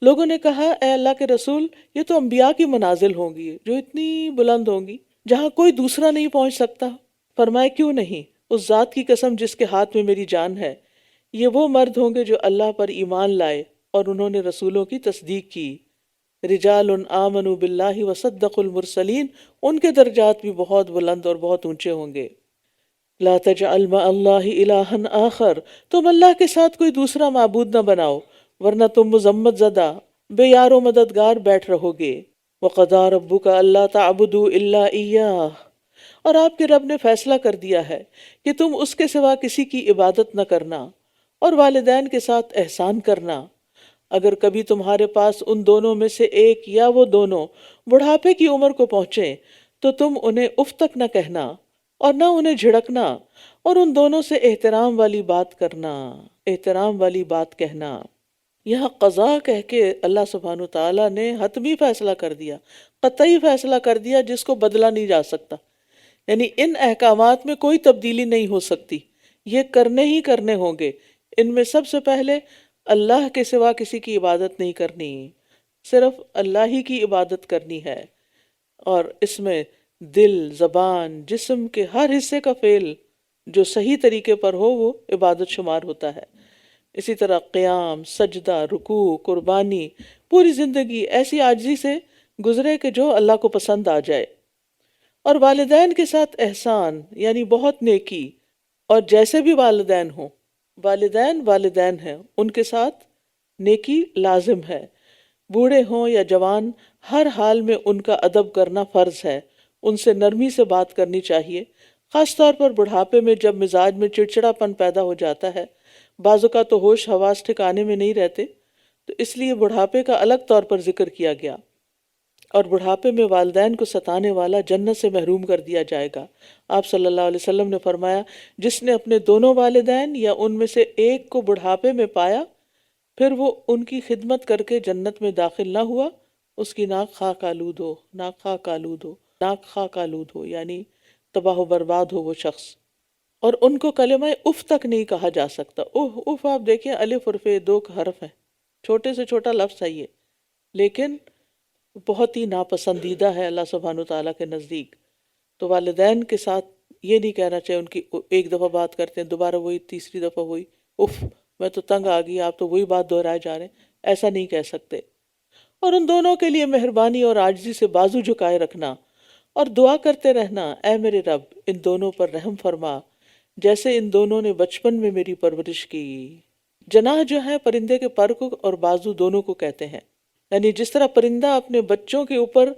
لوگوں نے کہا، اے اللہ کے رسول، یہ تو انبیاء کی منازل ہوں گی جو اتنی بلند ہوں گی جہاں کوئی دوسرا نہیں پہنچ سکتا۔ فرمائے، کیوں نہیں، اس ذات کی قسم جس کے ہاتھ میں میری جان ہے، یہ وہ مرد ہوں گے جو اللہ پر ایمان لائے اور انہوں نے رسولوں کی تصدیق کی۔ رجال آمنوا باللہ وصدقوا المرسلین، ان کے درجات بھی بہت بلند اور بہت اونچے ہوں گے۔ لا تجعل مع اللہ الہا آخر، تم اللہ کے ساتھ کوئی دوسرا معبود نہ بناؤ ورنہ تم مذمت زدہ بے یار و مددگار بیٹھ رہو گے۔ وقضى ربک الا تعبدوا الا ایاہ، اور آپ کے رب نے فیصلہ کر دیا ہے کہ تم اس کے سوا کسی کی عبادت نہ کرنا، اور والدین کے ساتھ احسان کرنا۔ اگر کبھی تمہارے پاس ان دونوں میں سے ایک یا وہ دونوں بڑھاپے کی عمر کو پہنچے تو تم انہیں اف تک نہ کہنا اور نہ انہیں جھڑکنا، اور ان دونوں سے احترام والی بات کرنا، احترام والی بات کہنا۔ یہاں قضا کہہ کے اللہ سبحانہ وتعالیٰ نے حتمی فیصلہ کر دیا، قطعی فیصلہ کر دیا جس کو بدلا نہیں جا سکتا، یعنی ان احکامات میں کوئی تبدیلی نہیں ہو سکتی، یہ کرنے ہی کرنے ہوں گے۔ ان میں سب سے پہلے اللہ کے سوا کسی کی عبادت نہیں کرنی، صرف اللہ ہی کی عبادت کرنی ہے، اور اس میں دل، زبان، جسم کے ہر حصے کا فعل جو صحیح طریقے پر ہو وہ عبادت شمار ہوتا ہے۔ اسی طرح قیام، سجدہ، رکوع، قربانی، پوری زندگی ایسی عاجزی سے گزرے کہ جو اللہ کو پسند آ جائے۔ اور والدین کے ساتھ احسان یعنی بہت نیکی، اور جیسے بھی والدین ہوں، والدین والدین ہیں، ان کے ساتھ نیکی لازم ہے، بوڑھے ہوں یا جوان، ہر حال میں ان کا ادب کرنا فرض ہے، ان سے نرمی سے بات کرنی چاہیے، خاص طور پر بڑھاپے میں جب مزاج میں چڑچڑا پن پیدا ہو جاتا ہے، بعض اوقات تو ہوش حواس ٹھکانے میں نہیں رہتے، تو اس لیے بڑھاپے کا الگ طور پر ذکر کیا گیا۔ اور بڑھاپے میں والدین کو ستانے والا جنت سے محروم کر دیا جائے گا۔ آپ صلی اللہ علیہ وسلم نے فرمایا، جس نے اپنے دونوں والدین یا ان میں سے ایک کو بڑھاپے میں پایا پھر وہ ان کی خدمت کر کے جنت میں داخل نہ ہوا، اس کی ناک خاک آلود ہو، ناک خاک آلود ہو، ناک خاک آلود ہو، یعنی تباہ و برباد ہو وہ شخص۔ اور ان کو کلمہ اف تک نہیں کہا جا سکتا۔ اف آپ دیکھیں، الف اور فے دو حرف ہیں، چھوٹے سے چھوٹا لفظ ہے یہ، لیکن بہت ہی ناپسندیدہ ہے اللہ سبحانہ تعالیٰ کے نزدیک۔ تو والدین کے ساتھ یہ نہیں کہنا چاہیے، ان کی ایک دفعہ بات کرتے ہیں دوبارہ وہی، تیسری دفعہ وہی، اف میں تو تنگ آ گئی، آپ تو وہی بات دہرائے جا رہے ہیں، ایسا نہیں کہہ سکتے۔ اور ان دونوں کے لیے مہربانی اور عاجزی سے بازو جھکائے رکھنا، اور دعا کرتے رہنا، اے میرے رب ان دونوں پر رحم فرما جیسے ان دونوں نے بچپن میں میری پرورش کی۔ جناح جو ہے پرندے کے پر کو اور بازو دونوں کو کہتے ہیں، یعنی جس طرح پرندہ اپنے بچوں کے اوپر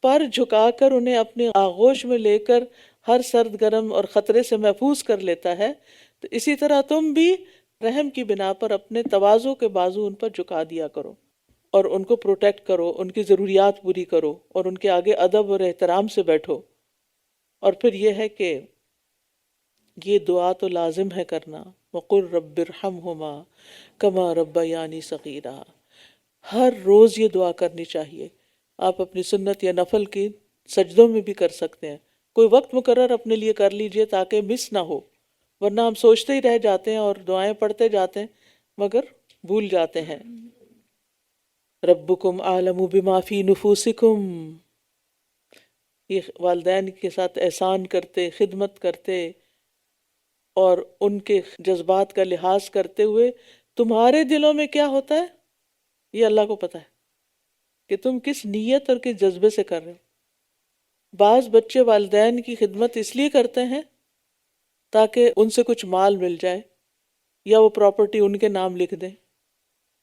پر جھکا کر انہیں اپنے آغوش میں لے کر ہر سرد گرم اور خطرے سے محفوظ کر لیتا ہے، تو اسی طرح تم بھی رحم کی بنا پر اپنے تواضع کے بازو ان پر جھکا دیا کرو اور ان کو پروٹیکٹ کرو، ان کی ضروریات پوری کرو، اور ان کے آگے ادب اور احترام سے بیٹھو۔ اور پھر یہ ہے کہ یہ دعا تو لازم ہے کرنا، وَقُلْ رَبِّ ارْحَمْهُمَا كَمَا رَبَّيَانِي صَغِيرًا، ہر روز یہ دعا کرنی چاہیے۔ آپ اپنی سنت یا نفل کی سجدوں میں بھی کر سکتے ہیں، کوئی وقت مقرر اپنے لیے کر لیجئے تاکہ مس نہ ہو، ورنہ ہم سوچتے ہی رہ جاتے ہیں اور دعائیں پڑھتے جاتے ہیں مگر بھول جاتے ہیں۔ ربکم اعلم بما فی نفوسکم، یہ والدین کے ساتھ احسان کرتے، خدمت کرتے اور ان کے جذبات کا لحاظ کرتے ہوئے تمہارے دلوں میں کیا ہوتا ہے یہ اللہ کو پتہ ہے کہ تم کس نیت اور کس جذبے سے کر رہے ہو۔ بعض بچے والدین کی خدمت اس لیے کرتے ہیں تاکہ ان سے کچھ مال مل جائے یا وہ پراپرٹی ان کے نام لکھ دیں،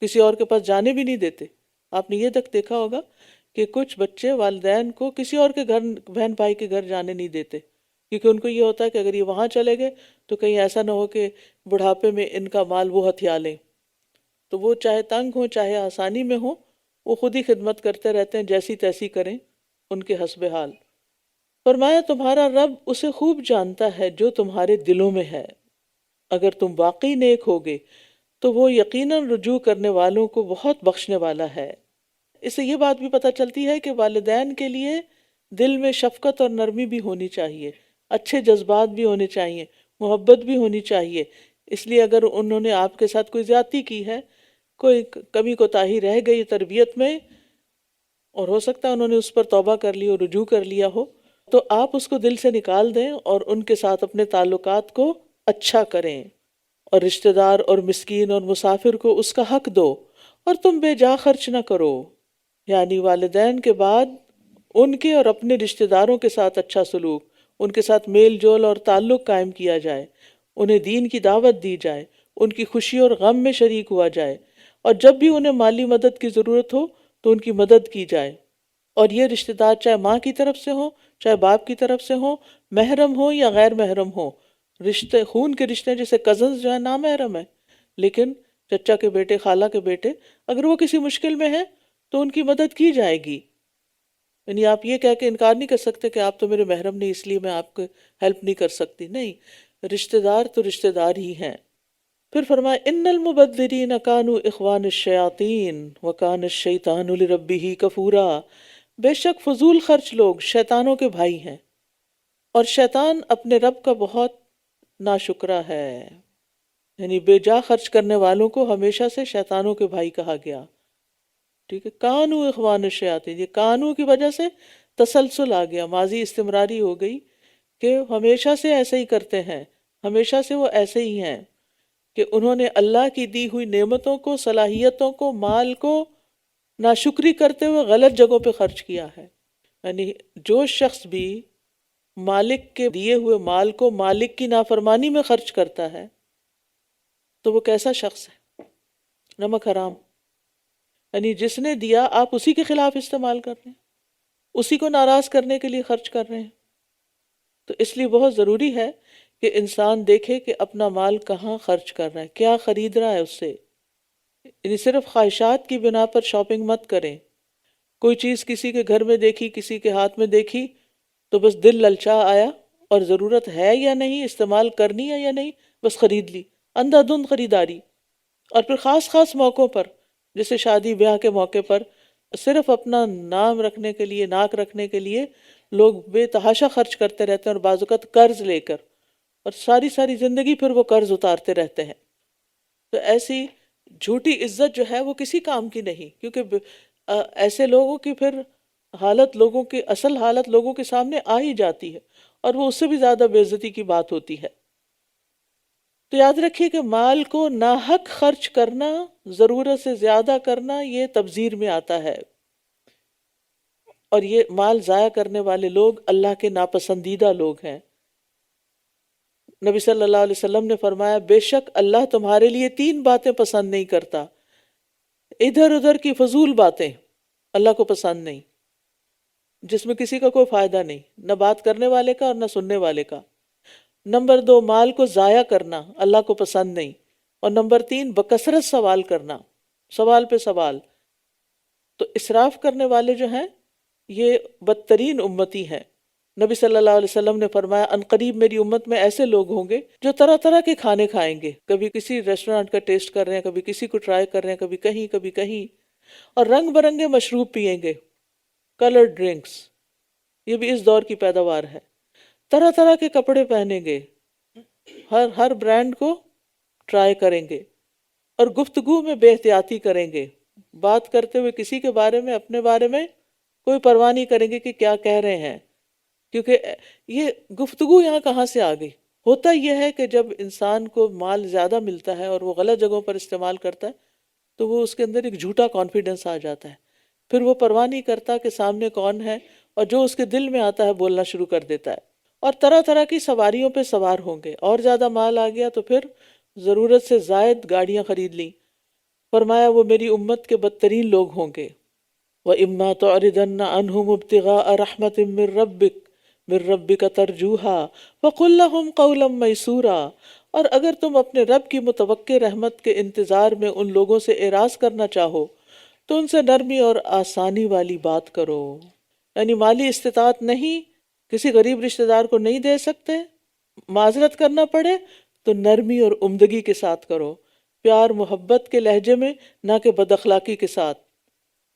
کسی اور کے پاس جانے بھی نہیں دیتے۔ آپ نے یہ تک دیکھا ہوگا کہ کچھ بچے والدین کو کسی اور کے گھر، بہن بھائی کے گھر جانے نہیں دیتے، کیونکہ ان کو یہ ہوتا ہے کہ اگر یہ وہاں چلے گئے تو کہیں ایسا نہ ہو کہ بڑھاپے میں ان کا مال وہ ہتھیا لیں۔ تو وہ چاہے تنگ ہوں چاہے آسانی میں ہوں، وہ خود ہی خدمت کرتے رہتے ہیں، جیسی تیسی کریں ان کے حسب حال۔ فرمایا تمہارا رب اسے خوب جانتا ہے جو تمہارے دلوں میں ہے، اگر تم واقعی نیک ہوگے تو وہ یقیناً رجوع کرنے والوں کو بہت بخشنے والا ہے۔ اس سے یہ بات بھی پتہ چلتی ہے کہ والدین کے لیے دل میں شفقت اور نرمی بھی ہونی چاہیے، اچھے جذبات بھی ہونے چاہیے، محبت بھی ہونی چاہیے۔ اس لیے اگر انہوں نے آپ کے ساتھ کوئی زیادتی کی ہے، کوئی کمی کوتاہی رہ گئی تربیت میں، اور ہو سکتا ہے انہوں نے اس پر توبہ کر لی اور رجوع کر لیا ہو، تو آپ اس کو دل سے نکال دیں اور ان کے ساتھ اپنے تعلقات کو اچھا کریں، اور رشتہ دار اور مسکین اور مسافر کو اس کا حق دو، اور تم بے جا خرچ نہ کرو۔ یعنی والدین کے بعد ان کے اور اپنے رشتہ داروں کے ساتھ اچھا سلوک، ان کے ساتھ میل جول اور تعلق قائم کیا جائے، انہیں دین کی دعوت دی جائے، ان کی خوشی اور غم میں شریک ہوا جائے، اور جب بھی انہیں مالی مدد کی ضرورت ہو تو ان کی مدد کی جائے۔ اور یہ رشتہ دار چاہے ماں کی طرف سے ہوں چاہے باپ کی طرف سے ہوں، محرم ہوں یا غیر محرم ہوں، رشتے خون کے رشتے جیسے کزنز جو ہے نامحرم ہے، لیکن چچا کے بیٹے، خالہ کے بیٹے، اگر وہ کسی مشکل میں ہیں تو ان کی مدد کی جائے گی۔ یعنی آپ یہ کہہ کے انکار نہیں کر سکتے کہ آپ تو میرے محرم نہیں اس لیے میں آپ کو ہیلپ نہیں کر سکتی، نہیں، رشتہ دار تو رشتہ دار ہی ہیں۔ پھر فرمایا ان المبذرین کانوا اخوان الشیاطین وکان الشیطان لربہ کفورا، بے شک فضول خرچ لوگ شیطانوں کے بھائی ہیں اور شیطان اپنے رب کا بہت ناشکرا ہے۔ یعنی بے جا خرچ کرنے والوں کو ہمیشہ سے شیطانوں کے بھائی کہا گیا، ٹھیک ہے۔ کانو اخوان الشیاطین، یہ کانو کی وجہ سے تسلسل آ گیا، ماضی استمراری ہو گئی کہ ہمیشہ سے ایسے ہی کرتے ہیں، ہمیشہ سے وہ ایسے ہی ہیں کہ انہوں نے اللہ کی دی ہوئی نعمتوں کو، صلاحیتوں کو، مال کو ناشکری کرتے ہوئے غلط جگہوں پہ خرچ کیا ہے۔ یعنی جو شخص بھی مالک کے دیے ہوئے مال کو مالک کی نافرمانی میں خرچ کرتا ہے تو وہ کیسا شخص ہے؟ نمک حرام، یعنی جس نے دیا آپ اسی کے خلاف استعمال کر رہے ہیں، اسی کو ناراض کرنے کے لیے خرچ کر رہے ہیں۔ تو اس لیے بہت ضروری ہے کہ انسان دیکھے کہ اپنا مال کہاں خرچ کر رہا ہے، کیا خرید رہا ہے اس سے۔ یعنی صرف خواہشات کی بنا پر شاپنگ مت کریں، کوئی چیز کسی کے گھر میں دیکھی، کسی کے ہاتھ میں دیکھی تو بس دل للچا آیا اور ضرورت ہے یا نہیں، استعمال کرنی ہے یا نہیں، بس خرید لی، اندھا دھند خریداری۔ اور پھر خاص خاص موقعوں پر جیسے شادی بیاہ کے موقع پر صرف اپنا نام رکھنے کے لیے، ناک رکھنے کے لیے لوگ بے تحاشا خرچ کرتے رہتے ہیں، اور بعض اوقات قرض لے کر، اور ساری ساری زندگی پھر وہ قرض اتارتے رہتے ہیں۔ تو ایسی جھوٹی عزت جو ہے وہ کسی کام کی نہیں، کیونکہ ایسے لوگوں کی پھر حالت، لوگوں کی اصل حالت لوگوں کے سامنے آ ہی جاتی ہے، اور وہ اس سے بھی زیادہ بے عزتی کی بات ہوتی ہے۔ تو یاد رکھیے کہ مال کو ناحق خرچ کرنا، ضرورت سے زیادہ کرنا، یہ تبذیر میں آتا ہے، اور یہ مال ضائع کرنے والے لوگ اللہ کے ناپسندیدہ لوگ ہیں۔ نبی صلی اللہ علیہ وسلم نے فرمایا بے شک اللہ تمہارے لیے 3 باتیں پسند نہیں کرتا، ادھر ادھر کی فضول باتیں اللہ کو پسند نہیں، جس میں کسی کا کوئی فائدہ نہیں، نہ بات کرنے والے کا اور نہ سننے والے کا۔ نمبر 2، مال کو ضائع کرنا اللہ کو پسند نہیں، اور نمبر 3، بکثرت سوال کرنا، سوال پہ سوال۔ تو اسراف کرنے والے جو ہیں یہ بدترین امتی ہیں، نبی صلی اللہ علیہ وسلم نے فرمایا عنقریب میری امت میں ایسے لوگ ہوں گے جو طرح طرح کے کھانے کھائیں گے، کبھی کسی ریسٹورانٹ کا ٹیسٹ کر رہے ہیں، کبھی کسی کو ٹرائی کر رہے ہیں، کبھی کہیں کبھی کہیں، اور رنگ برنگے مشروب پیئیں گے، کلرڈ ڈرنکس، یہ بھی اس دور کی پیداوار ہے۔ طرح طرح کے کپڑے پہنیں گے، ہر برانڈ کو ٹرائی کریں گے، اور گفتگو میں بے احتیاطی کریں گے، بات کرتے ہوئے کسی کے بارے میں، اپنے بارے میں کوئی پرواہ نہیں کریں گے کہ کیا کہہ رہے ہیں، کیونکہ یہ گفتگو یہاں کہاں سے آ گئی؟ ہوتا یہ ہے کہ جب انسان کو مال زیادہ ملتا ہے اور وہ غلط جگہوں پر استعمال کرتا ہے تو وہ اس کے اندر ایک جھوٹا کانفیڈنس آ جاتا ہے، پھر وہ پرواہ نہیں کرتا کہ سامنے کون ہے، اور جو اس کے دل میں آتا ہے بولنا شروع کر دیتا ہے، اور طرح طرح کی سواریوں پہ سوار ہوں گے، اور زیادہ مال آ گیا تو پھر ضرورت سے زائد گاڑیاں خرید لیں۔ فرمایا وہ میری امت کے بدترین لوگ ہوں گے۔ وَإِمَّا تُعْرِضَنَّ عَنْهُمُ ابْتِغَاءَ رَحْمَةٍ مِّن رَّبِّكَ تَرْجُوهَا فَقُل لَّهُمْ قَوْلًا مَّيْسُورًا، اور اگر تم اپنے رب کی متوقع رحمت کے انتظار میں ان لوگوں سے اعراض کرنا چاہو تو ان سے نرمی اور آسانی والی بات کرو، یعنی مالی استطاعت نہیں، کسی غریب رشتہ دار کو نہیں دے سکتے، معذرت کرنا پڑے تو نرمی اور عمدگی کے ساتھ کرو، پیار محبت کے لہجے میں، نہ کہ بد اخلاقی کے ساتھ،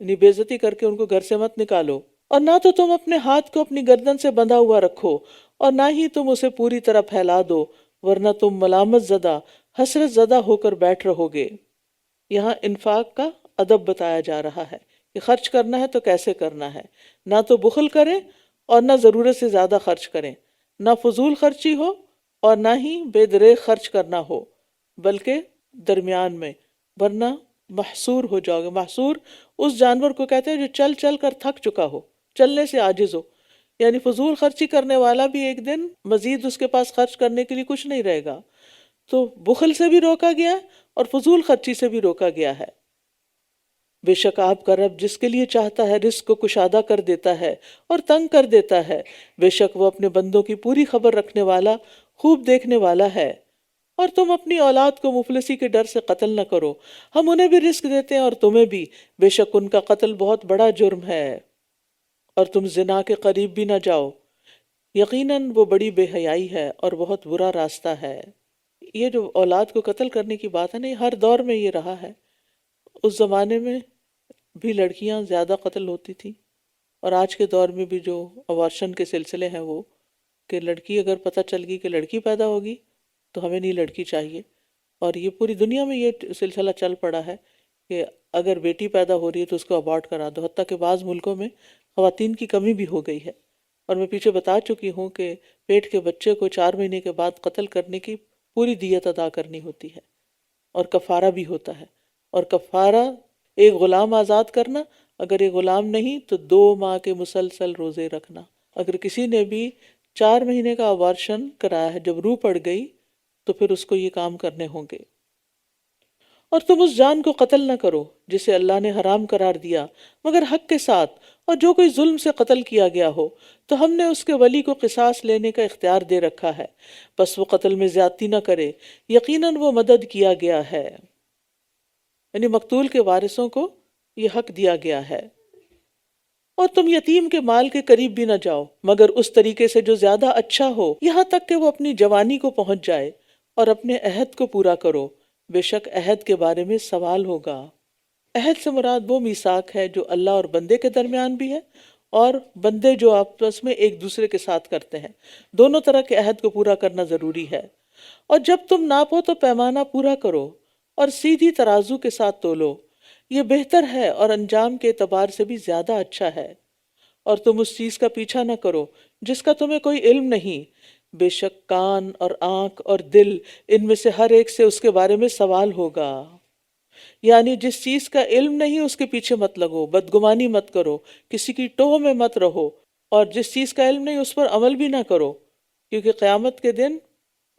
یعنی بے عزتی کر کے ان کو گھر سے مت نکالو۔ اور نہ تو تم اپنے ہاتھ کو اپنی گردن سے بندھا ہوا رکھو، اور نہ ہی تم اسے پوری طرح پھیلا دو، ورنہ تم ملامت زدہ، حسرت زدہ ہو کر بیٹھ رہو گے۔ یہاں انفاق کا ادب بتایا جا رہا ہے کہ خرچ کرنا ہے تو کیسے کرنا ہے، نہ تو بخل کریں اور نہ ضرورت سے زیادہ خرچ کریں، نہ فضول خرچی ہو اور نہ ہی بے دریغ خرچ کرنا ہو، بلکہ درمیان میں، ورنہ محصور ہو جاؤ گے۔ محصور اس جانور کو کہتے ہیں جو چل چل کر تھک چکا ہو، چلنے سے عاجز ہو، یعنی فضول خرچی کرنے والا بھی ایک دن مزید اس کے پاس خرچ کرنے کے لیے کچھ نہیں رہے گا۔ تو بخل سے بھی روکا گیا ہے اور فضول خرچی سے بھی روکا گیا ہے۔ بے شک آپ کا رب جس کے لیے چاہتا ہے رزق کو کشادہ کر دیتا ہے اور تنگ کر دیتا ہے، بے شک وہ اپنے بندوں کی پوری خبر رکھنے والا، خوب دیکھنے والا ہے۔ اور تم اپنی اولاد کو مفلسی کے ڈر سے قتل نہ کرو، ہم انہیں بھی رزق دیتے ہیں اور تمہیں بھی، بے شک ان کا قتل بہت بڑا جرم ہے۔ اور تم زنا کے قریب بھی نہ جاؤ، یقیناً وہ بڑی بے حیائی ہے اور بہت برا راستہ ہے۔ یہ جو اولاد کو قتل کرنے کی بات ہے نا، یہ ہر دور میں یہ رہا ہے۔ اس زمانے میں بھی لڑکیاں زیادہ قتل ہوتی تھیں، اور آج کے دور میں بھی جو ابارشن کے سلسلے ہیں وہ کہ لڑکی اگر پتہ چل گئی کہ لڑکی پیدا ہوگی تو ہمیں نہیں لڑکی چاہیے، اور یہ پوری دنیا میں یہ سلسلہ چل پڑا ہے کہ اگر بیٹی پیدا ہو رہی ہے تو اس کو ابارٹ کرا دو، حتیٰ کہ بعض ملکوں میں خواتین کی کمی بھی ہو گئی ہے۔ اور میں پیچھے بتا چکی ہوں کہ پیٹ کے بچے کو 4 مہینے کے بعد قتل کرنے کی پوری دیت ادا کرنی ہوتی ہے، اور کفارہ بھی ہوتا ہے، اور کفارہ ایک غلام آزاد کرنا، اگر ایک غلام نہیں تو 2 ماہ کے مسلسل روزے رکھنا۔ اگر کسی نے بھی 4 مہینے کا ابارشن کرایا ہے، جب روح پڑ گئی تو پھر اس کو یہ کام کرنے ہوں گے۔ اور تم اس جان کو قتل نہ کرو جسے اللہ نے حرام قرار دیا مگر حق کے ساتھ، اور جو کوئی ظلم سے قتل کیا گیا ہو تو ہم نے اس کے ولی کو قصاص لینے کا اختیار دے رکھا ہے، بس وہ قتل میں زیادتی نہ کرے، یقیناً وہ مدد کیا گیا ہے۔ یعنی مقتول کے وارثوں کو یہ حق دیا گیا ہے۔ اور تم یتیم کے مال کے قریب بھی نہ جاؤ مگر اس طریقے سے جو زیادہ اچھا ہو، یہاں تک کہ وہ اپنی جوانی کو پہنچ جائے، اور اپنے عہد کو پورا کرو، بے شک عہد کے بارے میں سوال ہوگا۔ عہد سے مراد وہ میثاق ہے جو اللہ اور بندے کے درمیان بھی ہے، اور بندے جو آپس میں ایک دوسرے کے ساتھ کرتے ہیں، دونوں طرح کے عہد کو پورا کرنا ضروری ہے۔ اور جب تم ناپو تو پیمانہ پورا کرو اور سیدھی ترازو کے ساتھ تولو، یہ بہتر ہے اور انجام کے اعتبار سے بھی زیادہ اچھا ہے۔ اور تم اس چیز کا پیچھا نہ کرو جس کا تمہیں کوئی علم نہیں، بے شک کان اور آنکھ اور دل، ان میں سے ہر ایک سے اس کے بارے میں سوال ہوگا۔ یعنی جس چیز کا علم نہیں اس کے پیچھے مت لگو، بدگمانی مت کرو، کسی کی ٹوہ میں مت رہو، اور جس چیز کا علم نہیں اس پر عمل بھی نہ کرو، کیونکہ قیامت کے دن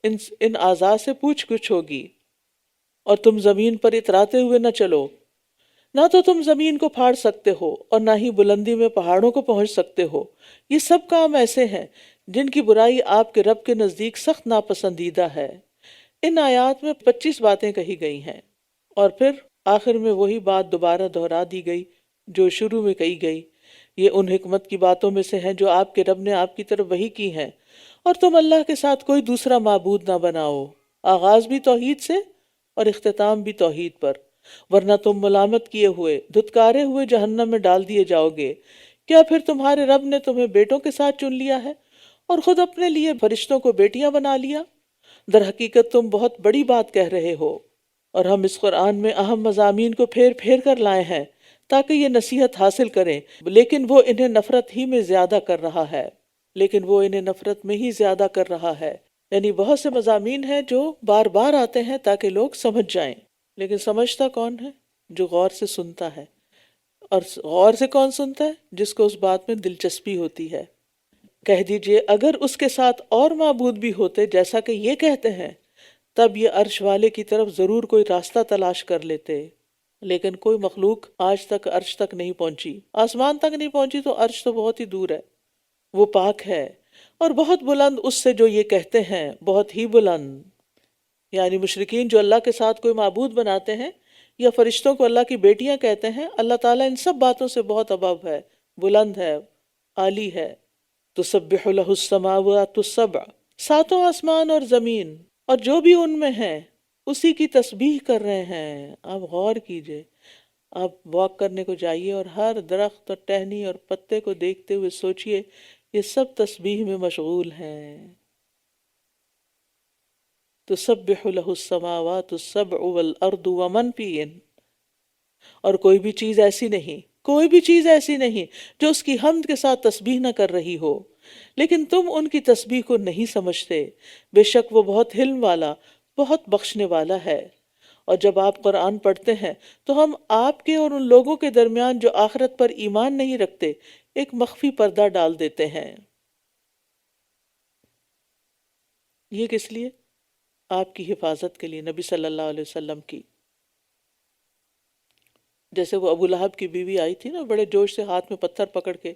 ان اعضاء سے پوچھ گچھ ہوگی۔ اور تم زمین پر اتراتے ہوئے نہ چلو، نہ تو تم زمین کو پھاڑ سکتے ہو اور نہ ہی بلندی میں پہاڑوں کو پہنچ سکتے ہو، یہ سب کام ایسے ہیں جن کی برائی آپ کے رب کے نزدیک سخت ناپسندیدہ ہے۔ ان آیات میں 25 باتیں کہی گئی ہیں، اور پھر آخر میں وہی بات دوبارہ دہرا دی گئی جو شروع میں کہی گئی یہ ان حکمت کی باتوں میں سے ہیں جو آپ کے رب نے آپ کی طرف وحی کی ہیں، اور تم اللہ کے ساتھ کوئی دوسرا معبود نہ بناؤ، آغاز بھی توحید سے اور اختتام بھی توحید پر، ورنہ تم ملامت کیے ہوئے دھتکارے ہوئے جہنم میں ڈال دیے جاؤ گے۔ کیا پھر تمہارے رب نے تمہیں بیٹوں کے ساتھ چن لیا ہے اور خود اپنے لیے فرشتوں کو بیٹیاں بنا لیا؟ در حقیقت تم بہت بڑی بات کہہ رہے ہو، اور ہم اس قرآن میں اہم مضامین کو پھیر پھیر کر لائے ہیں تاکہ یہ نصیحت حاصل کریں، لیکن وہ انہیں نفرت میں ہی زیادہ کر رہا ہے۔ یعنی بہت سے مضامین ہیں جو بار بار آتے ہیں تاکہ لوگ سمجھ جائیں، لیکن سمجھتا کون ہے؟ جو غور سے سنتا ہے۔ اور غور سے کون سنتا ہے؟ جس کو اس بات میں دلچسپی ہوتی ہے۔ کہہ دیجئے اگر اس کے ساتھ اور معبود بھی ہوتے جیسا کہ یہ کہتے ہیں، تب یہ عرش والے کی طرف ضرور کوئی راستہ تلاش کر لیتے، لیکن کوئی مخلوق آج تک عرش تک نہیں پہنچی۔ آسمان تک نہیں پہنچی تو عرش تو بہت ہی دور ہے۔ وہ پاک ہے اور بہت بلند اس سے جو یہ کہتے ہیں، بہت ہی بلند۔ یعنی مشرکین جو اللہ کے ساتھ کوئی معبود بناتے ہیں یا فرشتوں کو اللہ کی بیٹیاں کہتے ہیں، اللہ تعالیٰ ان سب باتوں سے بہت ابو ہے، بلند ہے، عالی ہے۔ تسبح لہ السماوات السبع، ساتوں آسمان اور زمین اور جو بھی ان میں ہیں اسی کی تسبیح کر رہے ہیں۔ آپ غور کیجئے، آپ واک کرنے کو جائیے اور ہر درخت اور ٹہنی اور پتے کو دیکھتے ہوئے سوچئے یہ سب تسبیح میں مشغول ہیں۔ تسبح لہ السماوات السبع والارض ومن فیہن، اور کوئی بھی چیز ایسی نہیں جو اس کی حمد کے ساتھ تسبیح نہ کر رہی ہو، لیکن تم ان کی تسبیح کو نہیں سمجھتے۔ بے شک وہ بہت حلم والا، بہت بخشنے والا ہے۔ اور جب آپ قرآن پڑھتے ہیں تو ہم آپ کے اور ان لوگوں کے درمیان جو آخرت پر ایمان نہیں رکھتے ایک مخفی پردہ ڈال دیتے ہیں۔ یہ کس لیے؟ آپ کی حفاظت کے لیے، نبی صلی اللہ علیہ وسلم کی۔ جیسے وہ ابو لہب کی بیوی آئی تھی نا، بڑے جوش سے ہاتھ میں پتھر پکڑ کے،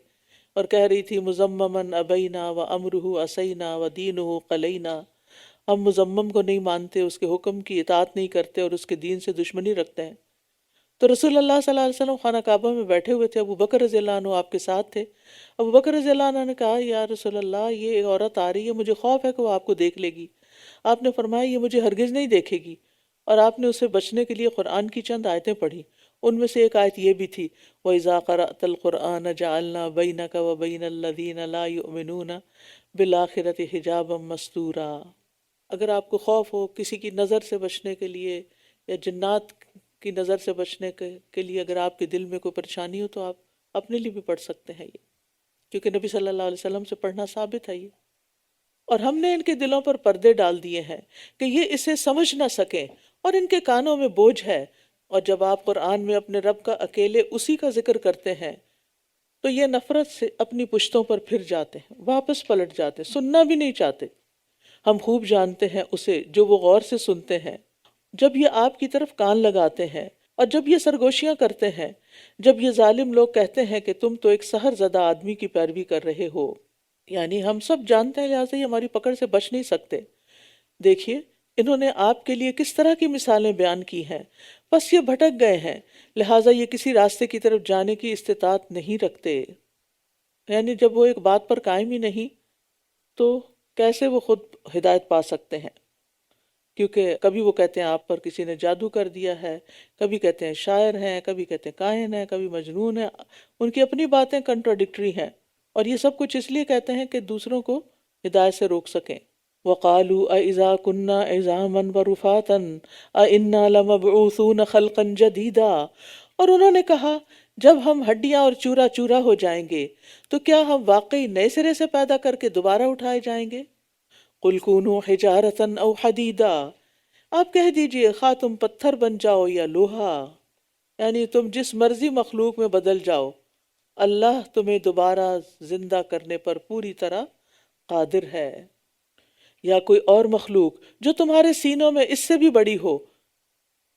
اور کہہ رہی تھی مزممن ابینا و امرہ اسینا و دینہ قلینا، ہم مزمم کو نہیں مانتے، اس کے حکم کی اطاعت نہیں کرتے اور اس کے دین سے دشمنی رکھتے ہیں۔ تو رسول اللہ صلی اللہ علیہ وسلم خانہ کعبہ میں بیٹھے ہوئے تھے، ابو بکر رضی اللہ عنہ آپ کے ساتھ تھے۔ ابو بکر رضی اللہ عنہ نے کہا یا رسول اللہ، یہ ایک عورت آ رہی ہے، مجھے خوف ہے کہ وہ آپ کو دیکھ لے گی۔ آپ نے فرمایا یہ مجھے ہرگز نہیں دیکھے گی، اور آپ نے اسے بچنے کے لیے قرآن کی چند آیتیں پڑھی۔ ان میں سے ایک آیت یہ بھی تھی وَإِذَا قَرَأْتَ الْقُرْآنَ جَعَلْنَا بَيْنَكَ وَبَيْنَ الَّذِينَ لَا يُؤْمِنُونَ بِالْآخِرَةِ حِجَابًا مَسْتُورًا۔ اگر آپ کو خوف ہو کسی کی نظر سے بچنے کے لیے یا جنات کی نظر سے بچنے کے لیے، اگر آپ کے دل میں کوئی پریشانی ہو تو آپ اپنے لیے بھی پڑھ سکتے ہیں، یہ کیونکہ نبی صلی اللہ علیہ وسلم سے پڑھنا ثابت ہے یہ۔ اور ہم نے ان کے دلوں پر پردے ڈال دیے ہیں کہ یہ اسے سمجھ نہ سکیں، اور ان کے کانوں میں بوجھ ہے، اور جب آپ قرآن میں اپنے رب کا اکیلے اسی کا ذکر کرتے ہیں تو یہ نفرت سے اپنی پشتوں پر پھر جاتے ہیں، واپس پلٹ جاتے، سننا بھی نہیں چاہتے۔ ہم خوب جانتے ہیں اسے جو وہ غور سے سنتے ہیں، جب یہ آپ کی طرف کان لگاتے ہیں اور جب یہ سرگوشیاں کرتے ہیں، جب یہ ظالم لوگ کہتے ہیں کہ تم تو ایک سحر زدہ آدمی کی پیروی کر رہے ہو۔ یعنی ہم سب جانتے ہیں، لہٰذا یہ ہماری پکڑ سے بچ نہیں سکتے۔ دیکھیے انہوں نے آپ کے لیے کس طرح کی مثالیں بیان کی ہیں، بس یہ بھٹک گئے ہیں، لہٰذا یہ کسی راستے کی طرف جانے کی استطاعت نہیں رکھتے۔ یعنی جب وہ ایک بات پر قائم ہی نہیں تو کیسے وہ خود ہدایت پا سکتے ہیں؟ کیونکہ کبھی وہ کہتے ہیں آپ پر کسی نے جادو کر دیا ہے، کبھی کہتے ہیں شاعر ہیں، کبھی کہتے ہیں کاہن ہیں، کبھی مجنون ہیں، ان کی اپنی باتیں کنٹراڈکٹری ہیں، اور یہ سب کچھ اس لیے کہتے ہیں کہ دوسروں کو ہدایت سے روک سکیں۔ وَقَالُوا أَإِذَا كُنَّا عِظَامًا وَرُفَاتًا أَإِنَّا لَمَبْعُوثُونَ خَلْقًا جَدِيدًا، اور انہوں نے کہا جب ہم ہڈیاں اور چورا چورا ہو جائیں گے تو کیا ہم واقعی نئے سرے سے پیدا کر کے دوبارہ اٹھائے جائیں گے؟ قُلْ كُونُوا حِجَارَةً أَوْ حَدِيدًا، آپ کہہ دیجئے خواہ تم پتھر بن جاؤ یا لوہا، یعنی تم جس مرضی مخلوق میں بدل جاؤ، اللہ تمہیں دوبارہ زندہ کرنے پر پوری طرح قادر ہے۔ یا کوئی اور مخلوق جو تمہارے سینوں میں اس سے بھی بڑی ہو،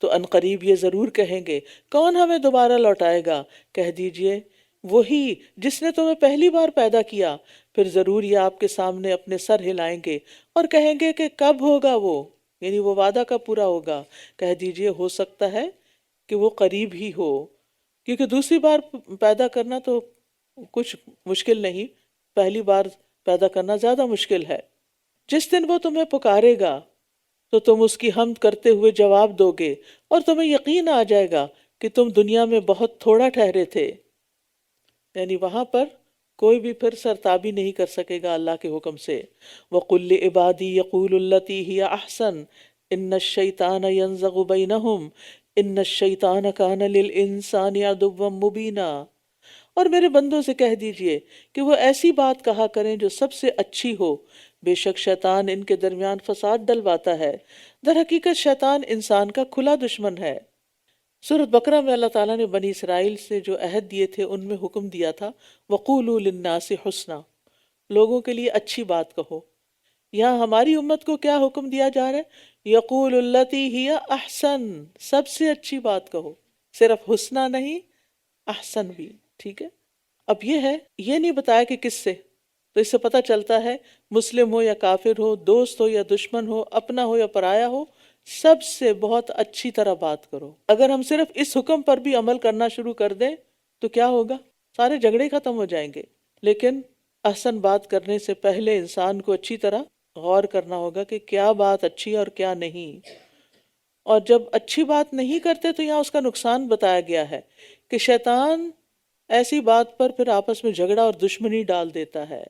تو عنقریب یہ ضرور کہیں گے کون ہمیں دوبارہ لوٹائے گا؟ کہہ دیجئے وہی جس نے تمہیں پہلی بار پیدا کیا، پھر ضرور یہ آپ کے سامنے اپنے سر ہلائیں گے اور کہیں گے کہ کب ہوگا وہ، یعنی وہ وعدہ کب پورا ہوگا؟ کہہ دیجئے ہو سکتا ہے کہ وہ قریب ہی ہو، کیونکہ دوسری بار پیدا کرنا تو کچھ مشکل نہیں، پہلی بار پیدا کرنا زیادہ مشکل ہے۔ جس دن وہ تمہیں پکارے گا تو تم اس کی حمد کرتے ہوئے جواب دو گے، اور تمہیں یقین آ جائے گا کہ تم دنیا میں بہت تھوڑا ٹھہرے تھے۔ یعنی وہاں پر کوئی بھی پھر سرتابی نہیں کر سکے گا اللہ کے حکم سے۔ وَقُلْ لِعِبَادِي يَقُولُ الَّتِي هِيَ أَحْسَنُ إِنَّ الشَّيْطَانَ يَنزَغُ بَيْنَهُمْ إِنَّ الشَّيْطَانَ كَانَ لِلْإِنسَانِ عَدُوًّا مُبِينًا۔ اور میرے بندوں سے کہہ دیجئے کہ وہ ایسی بات کہا کریں جو سب سے اچھی ہو، بے شک شیطان ان کے درمیان فساد ڈلواتا ہے، در حقیقت شیطان انسان کا کھلا دشمن ہے۔ سورۃ بقرہ میں اللہ تعالیٰ نے بنی اسرائیل سے جو عہد دیے تھے ان میں حکم دیا تھا وَقُولُوا لِلنَّاسِ حُسْنًا، لوگوں کے لیے اچھی بات کہو۔ یہاں ہماری امت کو کیا حکم دیا جا رہا ہے؟ یقول التی ہی احسن، سب سے اچھی بات کہو، صرف حسنہ نہیں، احسن بھی، ٹھیک ہے۔ اب یہ نہیں بتایا کہ کس سے، تو اس سے پتہ چلتا ہے مسلم ہو یا کافر ہو، دوست ہو یا دشمن ہو، اپنا ہو یا پرایا ہو، سب سے بہت اچھی طرح بات کرو۔ اگر ہم صرف اس حکم پر بھی عمل کرنا شروع کر دیں تو کیا ہوگا؟ سارے جھگڑے ختم ہو جائیں گے۔ لیکن احسن بات کرنے سے پہلے انسان کو اچھی طرح غور کرنا ہوگا کہ کیا بات اچھی ہے اور کیا نہیں۔ اور جب اچھی بات نہیں کرتے تو یہاں اس کا نقصان بتایا گیا ہے کہ شیطان ایسی بات پر پھر آپس میں جھگڑا اور دشمنی ڈال دیتا ہے۔